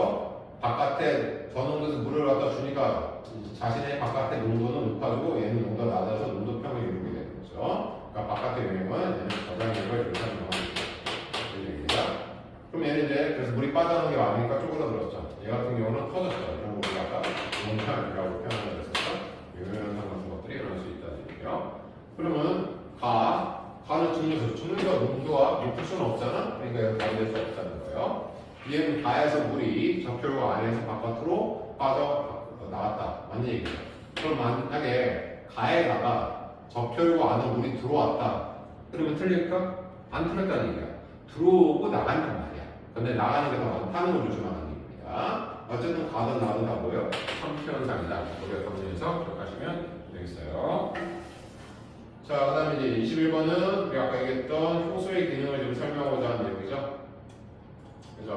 A: 바깥에 저농도에서 물을 갖다 주니까 자신의 바깥의 농도는 높아지고 얘는 농도가 낮아서 농도평을 이루게 되는 거죠. 그러니까 바깥의 영역은 얘는 저장력을 조사하는 얘기입니다. 그럼 얘는 이제 그래서 물이 빠져나오는 게 많으니까 쪼그라들었죠. 얘 같은 경우는 커졌죠. 이런 거 우리가 아까 농장이라고 표현을 했었죠. 이런 현상 같은 것들이 일어날 수 있다는 얘기예요. 그러면 가는 중류소, 농도가 높을 수는 없잖아. 그러니까 이거 가될 수 없다는 거예요. 얘는 가에서 물이 적혈구 안에서 바깥으로 나왔다. 맞는 얘기죠. 그럼 만약에 가에다가 적혈구 안에 물이 들어왔다. 그러면 틀릴까? 안 틀렸다는 얘기야. 들어오고 나간단 말이야. 근데 나가는 게 더 많다는 걸 조심하는 얘기입니다. 어쨌든 가든 나든 다 뭐예요? 상표현상이다. 우리가 검증해서 기억하시면 되겠어요. 자, 그 다음에 이제 21번은 우리가 아까 얘기했던 효소의 기능을 좀 설명하고자 하는 내용이죠. 그죠?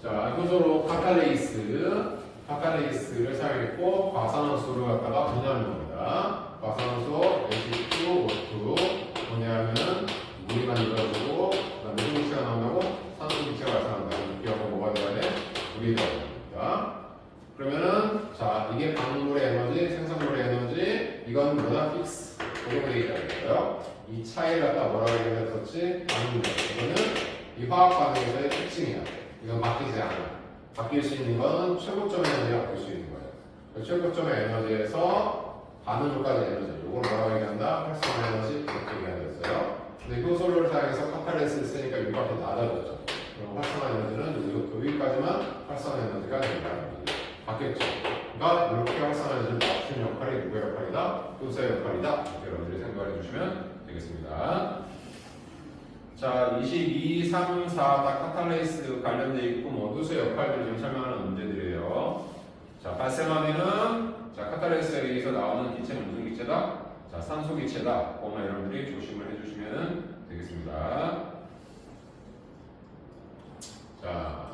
A: 자, 효소로 카탈레이스를 사용했고, 과산화수를 갖다가 분해하는 겁니다. 과산화수, H2, O2 분해하면은 물이 만들어지고, 그 다음에 무슨 기체가 나온다고? 산소 기체가 발생한다고. 기억은 뭐가 돼야 돼? 물이 돼야 됩니다. 그러면은, 자, 이게 방물의 에너지, 생성물의 에너지, 이건 뭐다? 픽스. 고정되어 있다는 거예요. 이 차이를 갖다 뭐라고 얘기했었지? 방물. 이거는 이 화학 반응에서의 특징이야. 이건 바뀌지 않아. 바뀔 수 있는 건 최고점 에너지가 바뀔 수 있는 거예요. 그 최고점의 에너지에서 반응물까지 에너지. 이걸 뭐라고 얘기한다? 활성화 에너지. 이렇게 얘기하겠어요. 근데 효소를 사용해서 카탈레이스를 쓰니까 여기가 더 낮아졌죠. 그럼 활성화 에너지는 여기까지만 활성화 에너지가 된다는 얘기예요. 바뀌었죠. 그러니까 이렇게 활성화 에너지를 맞춘 역할이 누구의 역할이다? 효소의 역할이다. 이렇게 여러분들이 생각해 주시면 되겠습니다. 자, 22, 3, 4 다 카탈레이스 관련되어 있고, 뭐, 효소의 역할들을 좀 설명하는 문제들이에요. 자, 발생하면은, 자, 카탈레이스에 의해서 나오는 기체는 무슨 기체다? 자, 산소 기체다. 그거만 여러분들이 조심을 해주시면 되겠습니다. 자,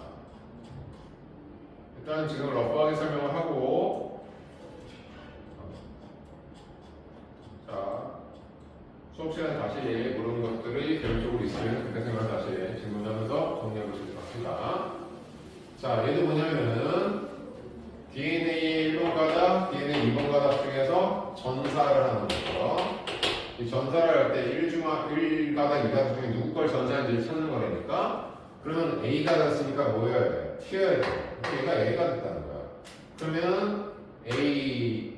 A: 일단 지금 러프하게 설명을 하고, 자, 수업 시간에 다시 모르는 것들이 개별적으로 있으면 그때 생각을 다시 질문하면서 정리해 보실 것 같습니다. 자, 얘도 뭐냐면은 DNA 1번 가닥, DNA 2번 가닥 중에서 전사를 하는 거죠. 이 전사를 할 때 1가닥, 2가닥 중에 누구 걸 전사인지를 찾는 거라니까. 그러면 A가 됐으니까 뭐여야 돼? T여야 돼. 얘가 A가 됐다는 거야. 그러면 A,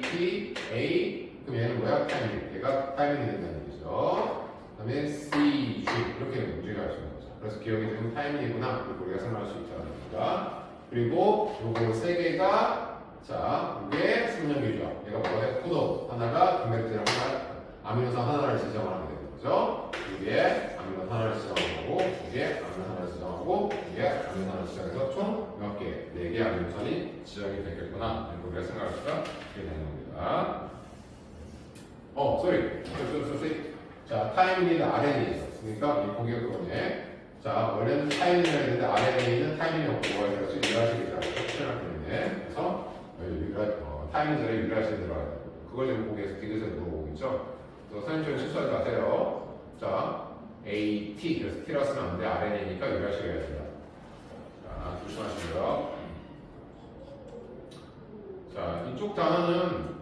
A: T, A. 그럼 얘는 뭐야? 타이밍. 얘가 타이밍이 된다는 얘기죠. 그 다음에 C, G. 이렇게 문제가 할 수 있는 거죠. 그래서 기억이 되면 타이밍이구나. 이렇게 우리가 설명할 수 있다는 겁니다. 그리고 요거 세 개가 자 이게 생명규죠. 얘가 뭐가 돼? 코드 하나가 단백질 하나 아미노산 하나를 지정을 하게 되는 거죠. 이게 아미노산 하나를 지정하고 이게 아미노산 하나를 지정하고 이게 아미노산 하나를 지정해서 총 몇 개? 4개 아미노산이 지정이 되겠구나. 이렇게 우리가 생각할 수가 있게 되는 겁니다. sorry. 자, 타이밍은 RNA에서. 그러니까 이 공격 거네. 자, 원래는 타이밍이라 했는데 RNA는 타이밍이 없고 그래서 유라실이라고 표현할 때문에 그래서 타이밍 전에 유라실 들어가야 되고 그걸 지금 보기에서 디귿에서 물어보고 있죠. 그래서 선생님처럼 실수하지 마세요. 자, AT 그래서 T라 쓰면 안 돼. RNA니까 유라실이어야 된다. 자, 조심하시고요. 자, 이쪽 단어는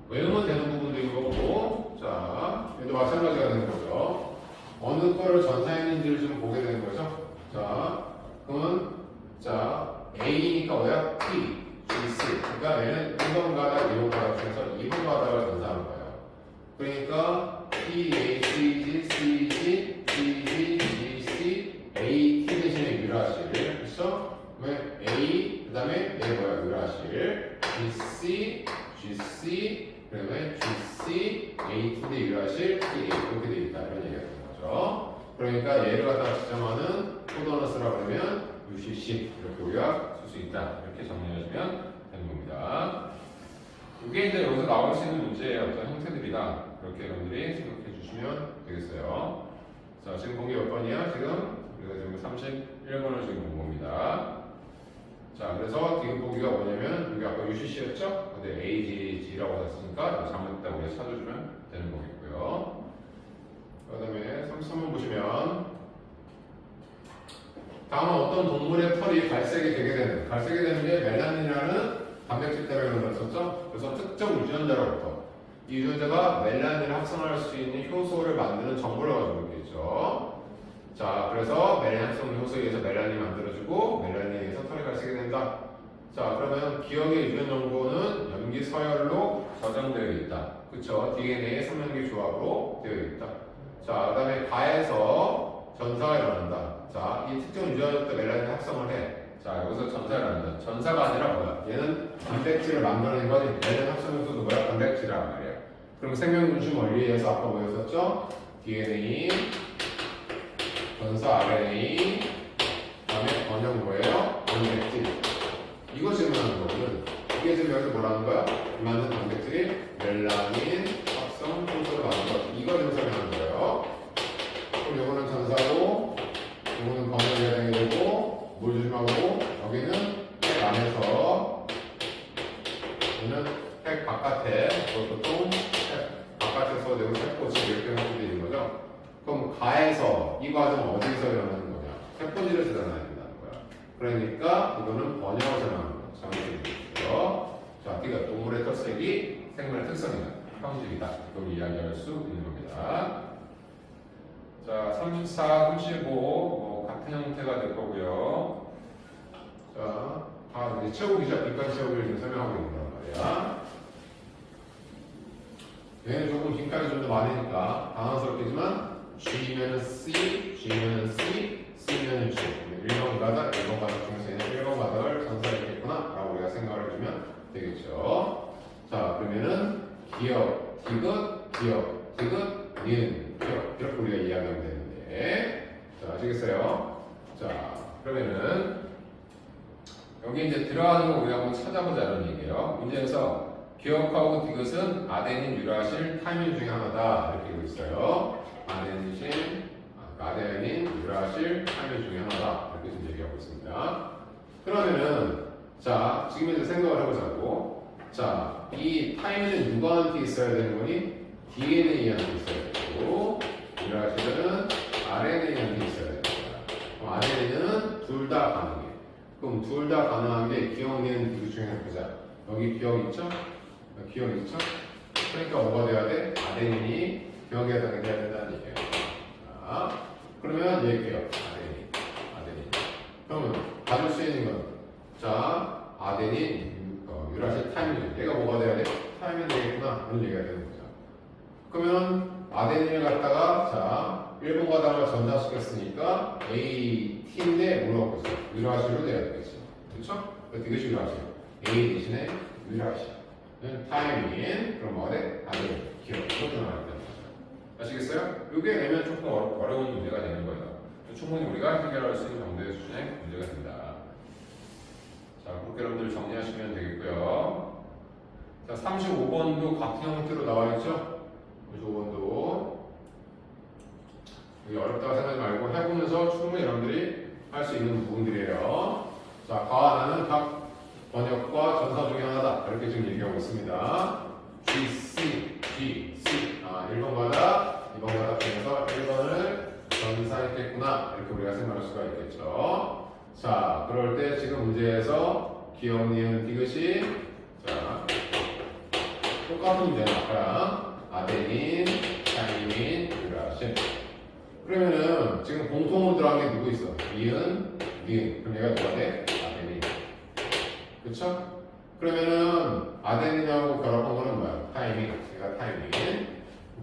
A: 외우면 되는 부분도 있고, 자, 얘도 마찬가지가 되는 거죠. 어느 거를 전사했는지를 좀 보게 되는 거죠. 자, 그러면, 자, A니까 뭐야? T, G, C. 그러니까 얘는 1번 가닥, 2번 가닥 중에서 2번 가닥을 전사하는 거예요. 그러니까, T, A, C, G, C, G, G, G, G, C, A, T 대신에 유라실. 그렇죠? 왜? A, 그 다음에 얘 뭐야? 유라실. G, C, G, C, 그 다음에 GC, AT인데 유라실, TA 이렇게 되어 있다 이런 얘기가 되는 거죠. 그러니까 얘를 갖다가 지정하는 코드너스라고 하면 UCC 이렇게 우리가 쓸 수 있다 이렇게 정리해주면 되는 겁니다. 이게 이제 여기서 나올 수 있는 문제의 어떤 형태들이다 그렇게 여러분들이 생각해 주시면 되겠어요. 자 지금 본 게 몇 번이야? 지금 우리가 지금 31번을 지금 본 겁니다. 자, 그래서 디귿 보기가 뭐냐면, 여기 아까 UCC였죠? 근데 AGG라고 했으니까 잘못됐다고 우리가 찾아주면 되는 거겠고요. 그 다음에 33번 보시면, 다음은 어떤 동물의 털이 갈색이 되게 되는, 갈색이 되는 게 멜라닌이라는 단백질 때문에 그런 거였었죠? 그래서 특정 유전자로부터 이 유전자가 멜라닌을 합성할 수 있는 효소를 만드는 정보를 가지고 있겠죠. 자, 그래서 멜라닌 합성 효소에 의해서 멜라닌이 만들어지고 멜라닌에 의해서 털이 갈색이 된다. 자, 그러면 기억의 유전 정보는 염기 서열로 저장되어 있다. 그쵸? DNA의 삼면기 조합으로 되어 있다. 자, 그 다음에 가에서 전사가 일어난다. 자, 이 특정 유전자 멜라닌 합성을 해. 자, 여기서 전사가 일어난다. 전사가 아니라 뭐야? 얘는 단백질을 만들어낸 거지. 멜라닌 합성 효소도 뭐야? 단백질이란 말이야. 그럼 생명분수 원리에서 아까 뭐였었죠? DNA 전사 RNA, 그다음에 번역 뭐예요? 단백질. 이거 질문하는 거거든. 이게 지금 여기서 뭐라는 거야? 만든 단백질이 멜라닌 합성 효소를 만든 것. 이거 지금 설명하는 거예요. 그럼 요거는 전사고, 요거는 번역해야 되고, 뭘 조심하고, 여기는 핵 안에서, 얘는 핵 바깥에, 보통 핵 바깥에 써되고 세포치 이렇게 하게 되는 거죠. 그럼 가에서 이 과정은 어디서 일어나는 거냐? 세포질에서 일어나야 된다는 거야. 그러니까 이거는 번역을 설명하는 거야. 장식이죠. 자, 그러니까 동물의 털색이 생물의 특성이다. 형질이다. 이걸 이야기할 수 있는 겁니다. 자, 34, 35 같은 형태가 될 거고요. 자, 이제 채우기죠. 빈칸 채우기를 지금 설명하고 있는 거란 말이야. 얘는 조금 빈칸이 좀 더 많으니까 당황스럽겠지만 G면은 C, G면은 C, C면은 G. 1번 가닥, 2번 가닥 중에서 얘는 1번 가닥을 전사했겠구나 라고 우리가 생각을 해주면 되겠죠. 자, 그러면은 기억, 디귿, 니은, 기억 이렇게 우리가 이야기하면 되는데 자, 아시겠어요? 자, 그러면은 여기 이제 들어가는 거 우리가 한번 찾아보자는 얘기예요. 문제에서 기억하고 디귿은 아데닌, 유라실, 타이민 중에 하나다 이렇게 되고 있어요. 아데닌, 유라실, 타이민 중에 하나다 이렇게 지금 얘기하고 있습니다. 그러면은 자 지금 이제 생각을 해보자고. 자, 이 타이민은 누구한테 있어야 되는 거니? DNA한테 있어야 되고 유라실은 RNA한테 있어야 되는 거야. 그럼 RNA는 둘 다 가능해. 그럼 둘 다 가능한 게 기억되는 디귿 중에 보자. 여기 기억 있죠? 기억 있죠? 그러니까 뭐가 돼야 돼? 아데닌이 기억에 해당이 돼야 된다는 얘기예요. 자, 그러면 얘 기억. 아데닌. 그러면 받을 수 있는 건 자, 아데닌, 유라실 타이밍. 얘가 뭐가 돼야 돼? 타이밍 되겠구나. 그런 얘기가 되는 거죠. 그러면 아데닌을 갖다가 자, 1번 가닥을 전자시켰으니까 AT인데 뭐라고 했어? 유라실로 돼야 되겠지. 그쵸? 이것이 유라시. A 대신에 유라시. 타임인, 그럼 뭐가 돼? 아들, 기억. 이것도 나와야 되는 거죠. 아시겠어요? 이게 되면 조금 어려운 문제가 되는 거예요. 충분히 우리가 해결할 수 있는 정도의 수준의 문제가 됩니다. 자, 그렇게 여러분들 정리하시면 되겠고요. 자, 35번도 같은 형태로 나와 있죠? 35번도. 여기 어렵다고 생각하지 말고 해보면서 충분히 여러분들이 할 수 있는 부분들이에요. 자, 가하나는 각 번역과 전사 중에 하나다. 이렇게 지금 얘기하고 있습니다. G, C. 1번 가다, 2번 가다 중에서 1번을 전사했겠구나. 이렇게 우리가 생각할 수가 있겠죠. 자, 그럴 때 지금 문제에서 기억, 니은, 디귿이 자, 똑같은 문제는 아까랑 아데닌, 타이민, 유라신. 그러면은 지금 공통으로 들어간 게 누구 있어? 니은. 그럼 얘가 누가 돼? 아데닌. 그쵸? 그러면은 아데닌하고 결합한 거는 뭐야? 타이밍. 얘가 타이밍.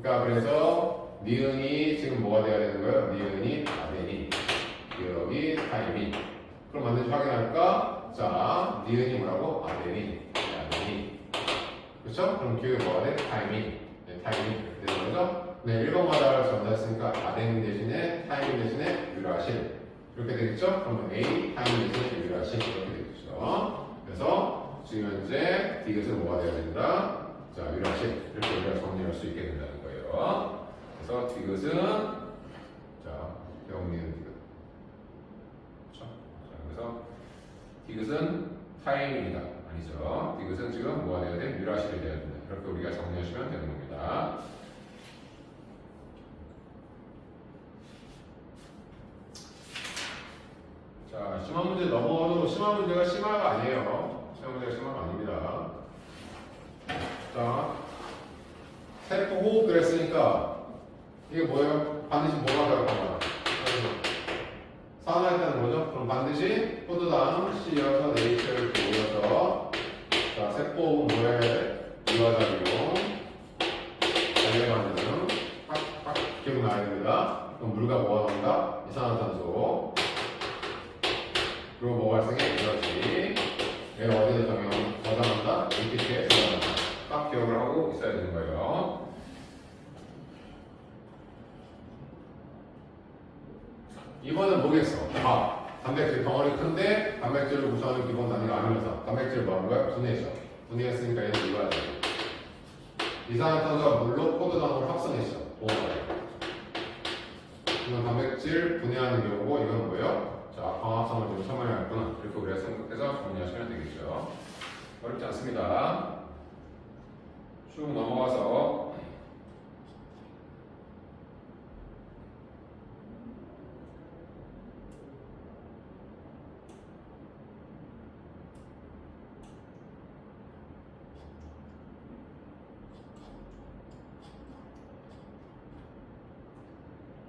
A: 그러니까 그래서 니은이 지금 뭐가 돼야 되는 거예요? 니은이 아데닌. 기억이 타이밍. 그럼 맞는지 확인할까? 자, 니은이 뭐라고? 아데닌. 그쵸? 그럼 기억이 뭐가 돼? 타이밍. 네, 타이밍. 되는 거죠? 네, 1번 가다를 전달했으니까 아데닌 대신에 타이밍 대신에 유라신. 이렇게 되겠죠? 그러면 A, 타이밍 대신에 유라신. 이렇게 되겠죠? 그래서 지금 현재 디귿은 뭐가 되어야 된다? 자, 유라신. 이렇게 우리가 정리할 수 있게 된다는 거예요. 그래서 디귿은 자, 영리는 디귿. 그렇죠? 자, 그래서 디귿은 타이밍이다. 아니죠. 디귿은 지금 뭐가 되어야 돼? 유라신이 되어야 된다. 이렇게 우리가 정리하시면 되는 겁니다. 자, 심화 문제 넘어도 심화 문제가 심화가 아니에요. 심화 문제가 심화가 아닙니다. 자, 세포 호흡 그랬으니까 이게 뭐예요? 반드시 뭐가 들어갈 거냐? 산화했다는 거죠? 그럼 반드시 포도당 C여서 네이처를 모여서 자, 세포 호흡은 뭐 해야 돼? 유화작용 달래 만드는 팍팍 기억나야 됩니다. 그럼 물과 뭐가 나온다? 이산화탄소. 그리고 뭐가 발생해? 에너지. 얘가 어디에 저장한다? ATP에 저장한다. 딱 기억을 하고 있어야 되는 거예요. 이번은 뭐겠어? 단백질 덩어리 큰데 단백질을 구성하는 기본 단위가 아니면서 단백질을 뭐 하는 거야? 분해했어. 분해했으니까 얘는 이거야 돼. 이산화탄소가 물로 포도당으로 합성했어. 이건 단백질 분해하는 경우고 이건 뭐예요? 자, 광합성을 좀 설명했구나. 이렇게 우리가 생각해서 정리하시면 되겠죠. 어렵지 않습니다. 쭉 넘어가서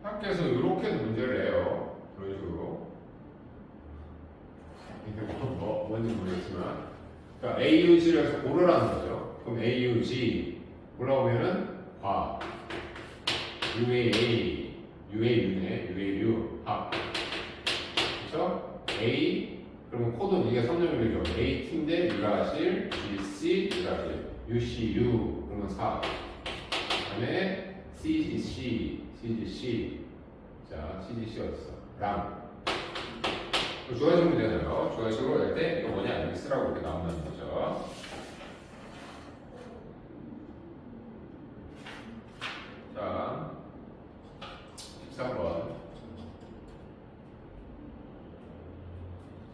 A: 학교에서 이렇게 문제를 내요. 그런 식으로. 이게 뭔지 모르겠지만. 그러니까 AUG를 해서 고르라는 거죠. 그럼 AUG. 올라오면은 과. UAA. UAU네. UAU. 합. 그쵸? A. 그러면 코드는 이게 선정률이죠. AT인데 유라실. GC. 유라실. UCU. 그러면 4. 그 다음에 CGC. CGC. 자, CGC 어딨어? 람. 주어식으로 되잖아요. 주어식으로 할 때 이거 뭐냐? 여기 쓰라고 이렇게 나온다는 거죠. 자, 13번.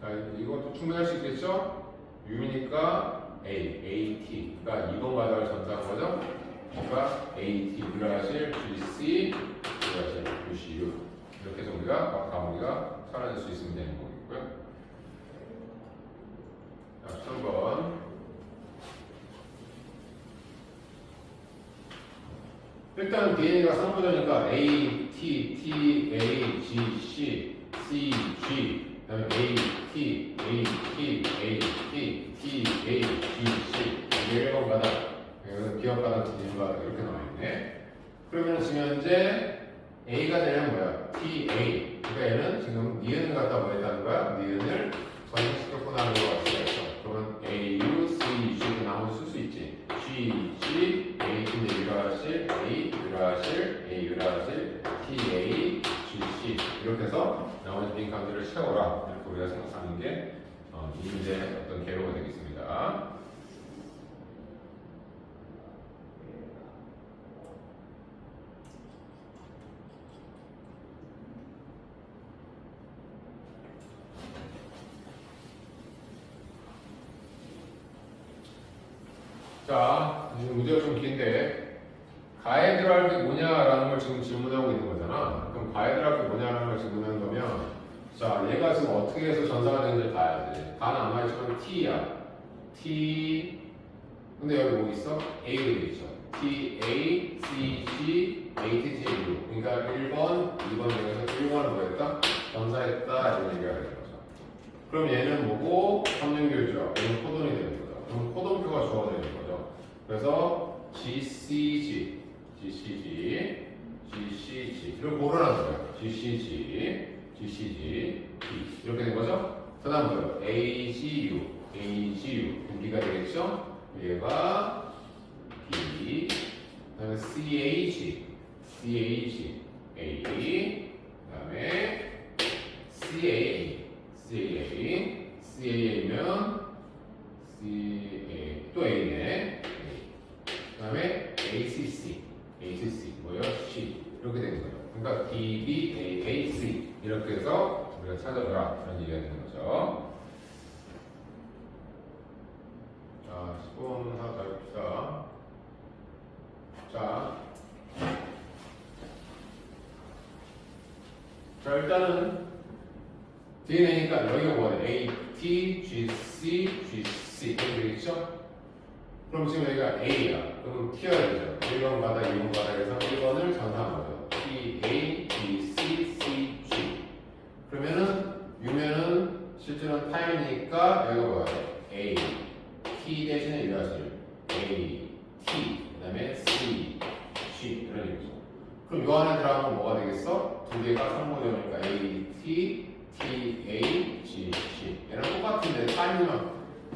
A: 자, 이것도 충분할 수 있겠죠? U니까 A, AT. 그러니까 2번 과정을 전달한 거죠? 그러니까 AT, 유라실, GC, 유라실, UCU. 이렇게 해서 우리가 과목이가 사라질 수 있으면 되는 거겠고요. 자, 3번. 일단 DNA가 3부전이니까 A, T, T, A, G, C, C, G. 그 다음에 A, T, A, T, A, T, T, A, G, C. 이게 1번 가닥. 여기서 기억 가닥, 뒤집 가닥 이렇게 나와있네. 그러면 지금 현재 A가 되는 뭐야? TA. 그러니까 얘는 지금 니은을 갖다 뭐 했다는 거야? 니은을 전식적분 하는 거 같이 있어. 그러면 A, U, C, G도 나오면 쓸 수 있지. G, G, A, T인데 유라실, A, 유라실, A, 유라실, T, A, G, C 이렇게 해서 나머지 빈칸들을 채워라. 이렇게 우리가 생각하는 게 이 문제의 어떤 개요가 되겠습니다. 자, 지금 문제가 좀 긴데 가에 들어갈 게 뭐냐라는 걸 지금 질문하고 있는 거잖아. 그럼 가에 들어갈 게 뭐냐라는 걸 질문하는 거면 자, 얘가 지금 어떻게 해서 전사가 되는지 봐야지. 가는 아마 있지만 T야. T 근데 여기 뭐 있어? A가 돼 있죠. T, A, C, G, A, T, T, U. 그러니까 1번, 2번 중에서 1번을 뭐 했다? 전사했다 이런 얘기가 되는 거죠. 그럼 얘는 뭐고? 삼륜교죠. 얘는 코돈이 되는 거죠. 그럼 코돈표가 주어져 있는 거죠. 그래서 GCG, GCG, GCG 이걸 고르라는 거예요. GCG, GCG, B 이렇게 된 거죠. 그 다음 뭐예요? AGU, AGU 그럼 B가 되겠죠? 얘가 B, 그 다음에 CAG, CAG, A, 그 다음에 CAA, CAA, CAA면 CA 또 A네. 그 다음에 ACC, ACC 뭐예요? C 이렇게 되는 거죠. 그러니까 D, B, A, A, C 이렇게 해서 우리가 찾아줘라 이런 얘기가 되는 거죠. 자, 10분 하나 더 해봅시다. 자, 일단은 DNA니까 여기가 뭐야? A, T, G, C, G, C 이렇게 되겠죠? 그럼 지금 여기가 A야. 그럼 T여야 되죠. 1번마다 2번마다 해서 1번을 전사한 거죠. T, A, B, C, C, G. 그러면은 유면은 실제로는 타임이니까 여기가 뭐야? A, T 대신에 유라실 A, T, 그 다음에 C, G 이런 얘기죠. 그럼 요 안에 들어가면 뭐가 되겠어? 두 개가 상호되니까 A, T, T, A, G, C 얘랑 똑같은데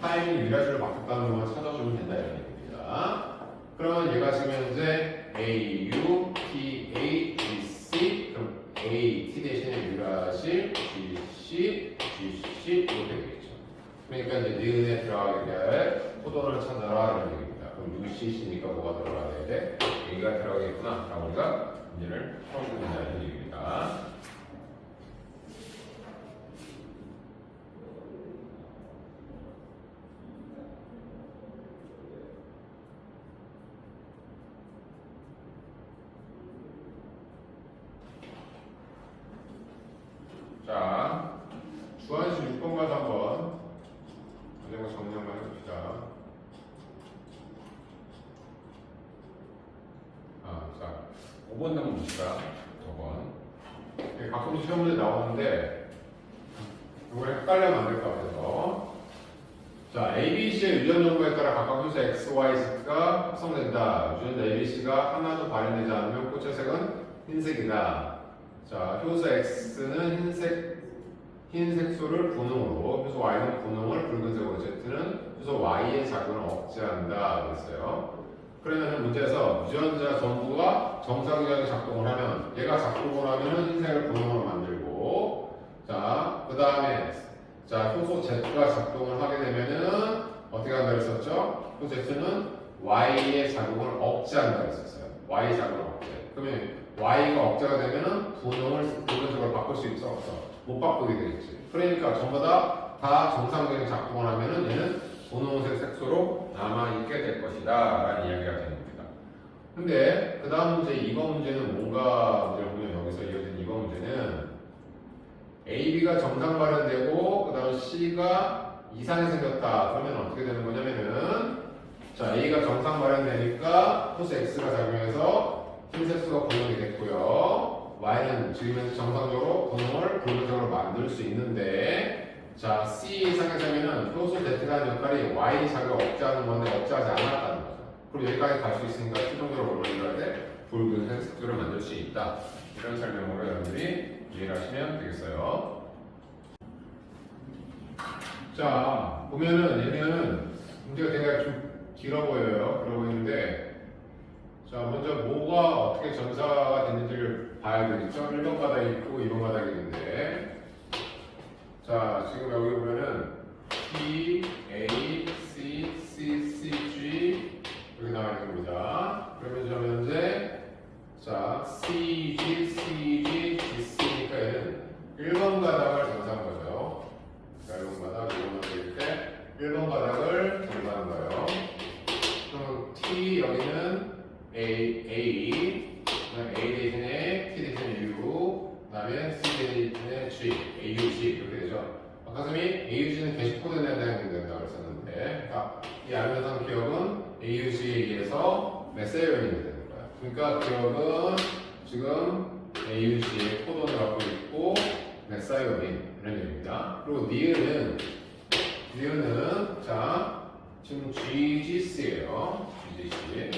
A: 타이밍 유라실로 바꿨다는 것만 찾아주면 된다 이런 얘기입니다. 그러면 얘가 지금 현재 A, U, T, A, G, C 그럼 A, T 대신에 유라실 G, C, G, C 이렇게 되겠죠. 그러니까 이제 니은에 들어가게 될 코돈을 찾아라 이런 얘기입니다. 그럼 UCC니까 뭐가 들어가야 돼? A가 들어가겠구나. 라고 우리가 문제를 풀어주고 있다 이런 얘기입니다. 자, 주한식 6번 가서 한번 문제가 정리 한번 해봅시다. 자, 5번 한번 봅시다. 5번. 가끔 시험 문제 나오는데 이거 헷갈리면 안 될 것 같아서. 자, ABC의 유전 정보에 따라 각각 효소 X, Y, Z가 합성된다. 유전자 ABC가 하나도 발현되지 않으면 꽃의 색은 흰색이다. 자, 효소 X는 흰 색소를 분홍으로, 효소 Y는 분홍을 붉은색으로, Z는 효소 Y의 작용을 억제한다. 그랬어요. 그러면 문제에서 유전자 전부가 정상적인 작동을 하면, 얘가 작동을 하면 흰색을 분홍으로 만들고, 자, 그 다음에 자, 효소 Z가 작동을 하게 되면은 어떻게 한다 그랬었죠? 효소 Z는 Y의 작용을 억제한다 그랬었어요. Y 작용을 억제. 그러면 Y가 억제가 되면은 분홍을 붉은색으로 바꿀 수 있어 없어? 못 바꾸게 되겠지. 그러니까 전부 다 정상적인 작동을 하면은 얘는 분홍색 색소로 남아있게 될 것이다 라는 이야기가 되는 겁니다. 근데 그 다음 문제 2번 문제는 뭔가 문제를 보면 여기서 이어진 2번 문제는 AB가 정상 발현되고 그 다음 C가 이상이 생겼다. 그러면 어떻게 되는 거냐면은 자, A가 정상 발현되니까 효소 X가 작용해서 흰색소가 분홍이 됐고요. Y는 지금 현재 정상적으로 분홍을 붉은색으로 만들 수 있는데 자, C 이상에서는 효소 Z가 하는 역할이 Y 작용을 억제하는 건데 억제하지 않았다는 거죠. 그리고 여기까지 갈 수 있으니까 최종적으로 뭘 만들어야 돼? 붉은색 색소를 만들 수 있다. 이런 설명으로 여러분들이 이해를 하시면 되겠어요. 자, 보면은 얘는 문제가 굉장히 좀 길어 보여요. 그러고 있는데, 자, 먼저 뭐가 어떻게 전사가 됐는지를 봐야 되겠죠? 1번 바닥이 있고 2번 바닥이 있는데, 자, 지금 여기 보면은 T, A, C, C, C, G 여기 나와 있는 겁니다. 그러면 저 현재 자, C, G, C, G, G, C니까 얘는 1번 바닥을 전사한 거죠. 자, 1번 바닥, 2번 바닥일 때 1번 바닥을 전사한 거예요. 그럼 T 여기는 A, 그다음에 A 대신에 T 대신에 U, 그다음에 C 대신에 G, AUG 이렇게 되죠. 아까 선생님이 AUG는 게시 코드 내야 된다고 그랬었는데, 그러니까 이 아미노산 기억은 AUG에 의해서 메세어용이 되는 거야. 그러니까 기억은 지금 AUG의 코드를 갖고 있고 메사이오닌 이런 얘기입니다. 그리고 니은은 자 지금 GGC예요. GGC.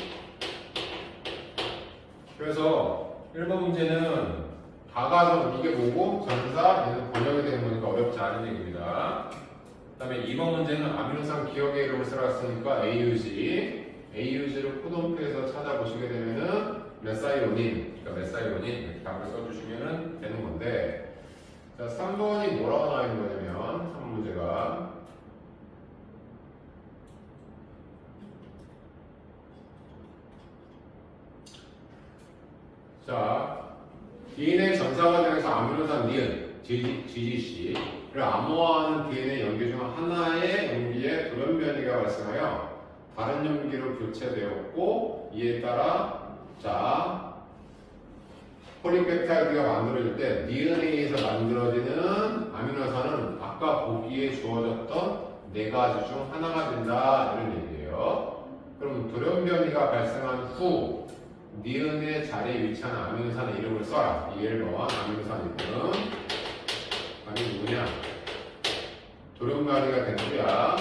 A: 그래서 1번 문제는 다가서 이게 뭐고 전사 얘는 번역이 되는 거니까 어렵지 않은 얘기입니다. 그다음에 2번 문제는 아미노산 기억의 이름을 써놨으니까 AUG를 코돈표에서 찾아보시게 되면은 메사이오닌, 그러니까 메사이오닌 이렇게 답을 써주시면 되는 건데, 자 3번이 뭐라고 나와 있는 거냐면 3번 문제가 자 DNA 전사과정에서 아미노산 니은 GGC를 암호화하는 DNA 연기 중 하나의 연기에 돌연변이가 발생하여 다른 연기로 교체되었고, 이에 따라 자 폴리펩타이드가 만들어질 때 DNA에서 만들어지는 아미노산은 아까 보기에 주어졌던 네 가지 중 하나가 된다 이런 얘기예요. 그럼 돌연변이가 발생한 후 니은의 자리에 위치하는 아미노산의 이름을 써라. 이 1번 아미노산 이름 아니 누구냐? 돌연변이가 된 거야.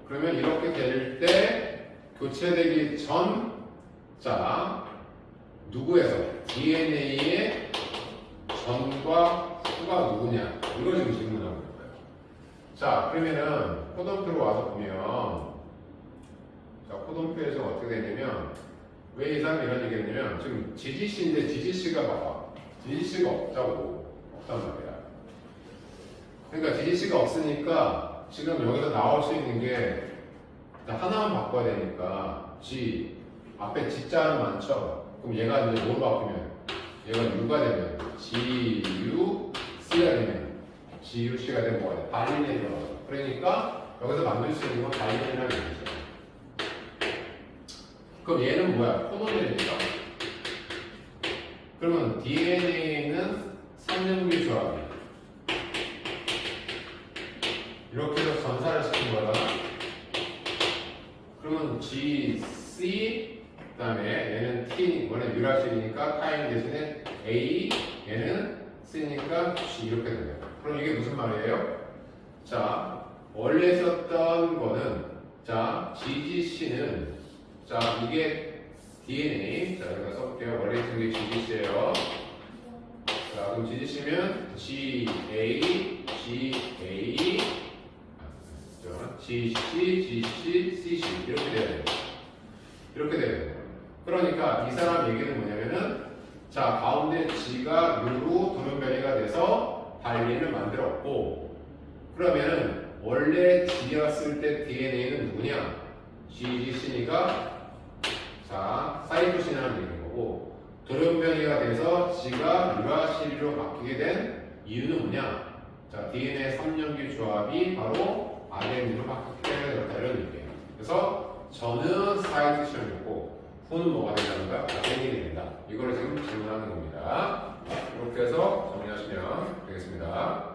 A: 그러면 이렇게 될 때 교체되기 전 자 누구에서 DNA의 전과 후가 누구냐? 이걸 지금 질문하고 있는 거예요. 자 그러면은 코돈표로 와서 보면 자, 코돈표에서 어떻게 되냐면 왜 이 사람이 이런 얘기 했냐면 지금 GGC인데 GGC가 봐봐. GGC가 없단 말이야. 그러니까 GGC가 없으니까 지금 여기서 나올 수 있는 게 하나만 바꿔야 되니까 G 앞에 G자는 많죠? 그럼 얘가 이제 뭐로 바꾸면 얘가 U가 되면 GU, C가 되면 GU, C가 되면 뭐가 돼? 발린이 들어가죠. 그러니까 여기서 만들 수 있는 건 발린이라는 얘기죠. 그럼 얘는 뭐야? 코돈이니까. 그러면 DNA는 3연기 조합이 이렇게 해서 전사를 시킨 거잖아. 그러면 GC 그 다음에 얘는 T, 원래 유라실이니까 타임 대신에 A, 얘는 C니까 G 이렇게 돼요. 그럼 이게 무슨 말이에요? 자, 원래 썼던 거는 자, GGC는 자, 이게 DNA. 자, 여기다 써볼게요. 원래 쓴 게 GGC예요. 자, 그럼 GGC면 GA, GA, GC, GC, CC 이렇게 돼야 돼요. 이렇게 돼야 돼요. 그러니까 이 사람 얘기는 뭐냐면은 자, 가운데 G가 U로 돌연변이가 돼서 발린을 만들었고, 그러면은 원래 G였을 때 DNA는 누구냐? GGC니까 자, 사이토신이라는 얘기인 거고, 돌연변이가 돼서 G가 유라실로 바뀌게 된 이유는 뭐냐? 자, DNA 3연기 조합이 바로 RNA로 바뀌기 때문에 그렇다 이런 얘기예요. 그래서 저는 사이토신이었고 후는 뭐가 된다는가? RNA가 된다. 이거를 지금 질문하는 겁니다. 이렇게 해서 정리하시면 되겠습니다.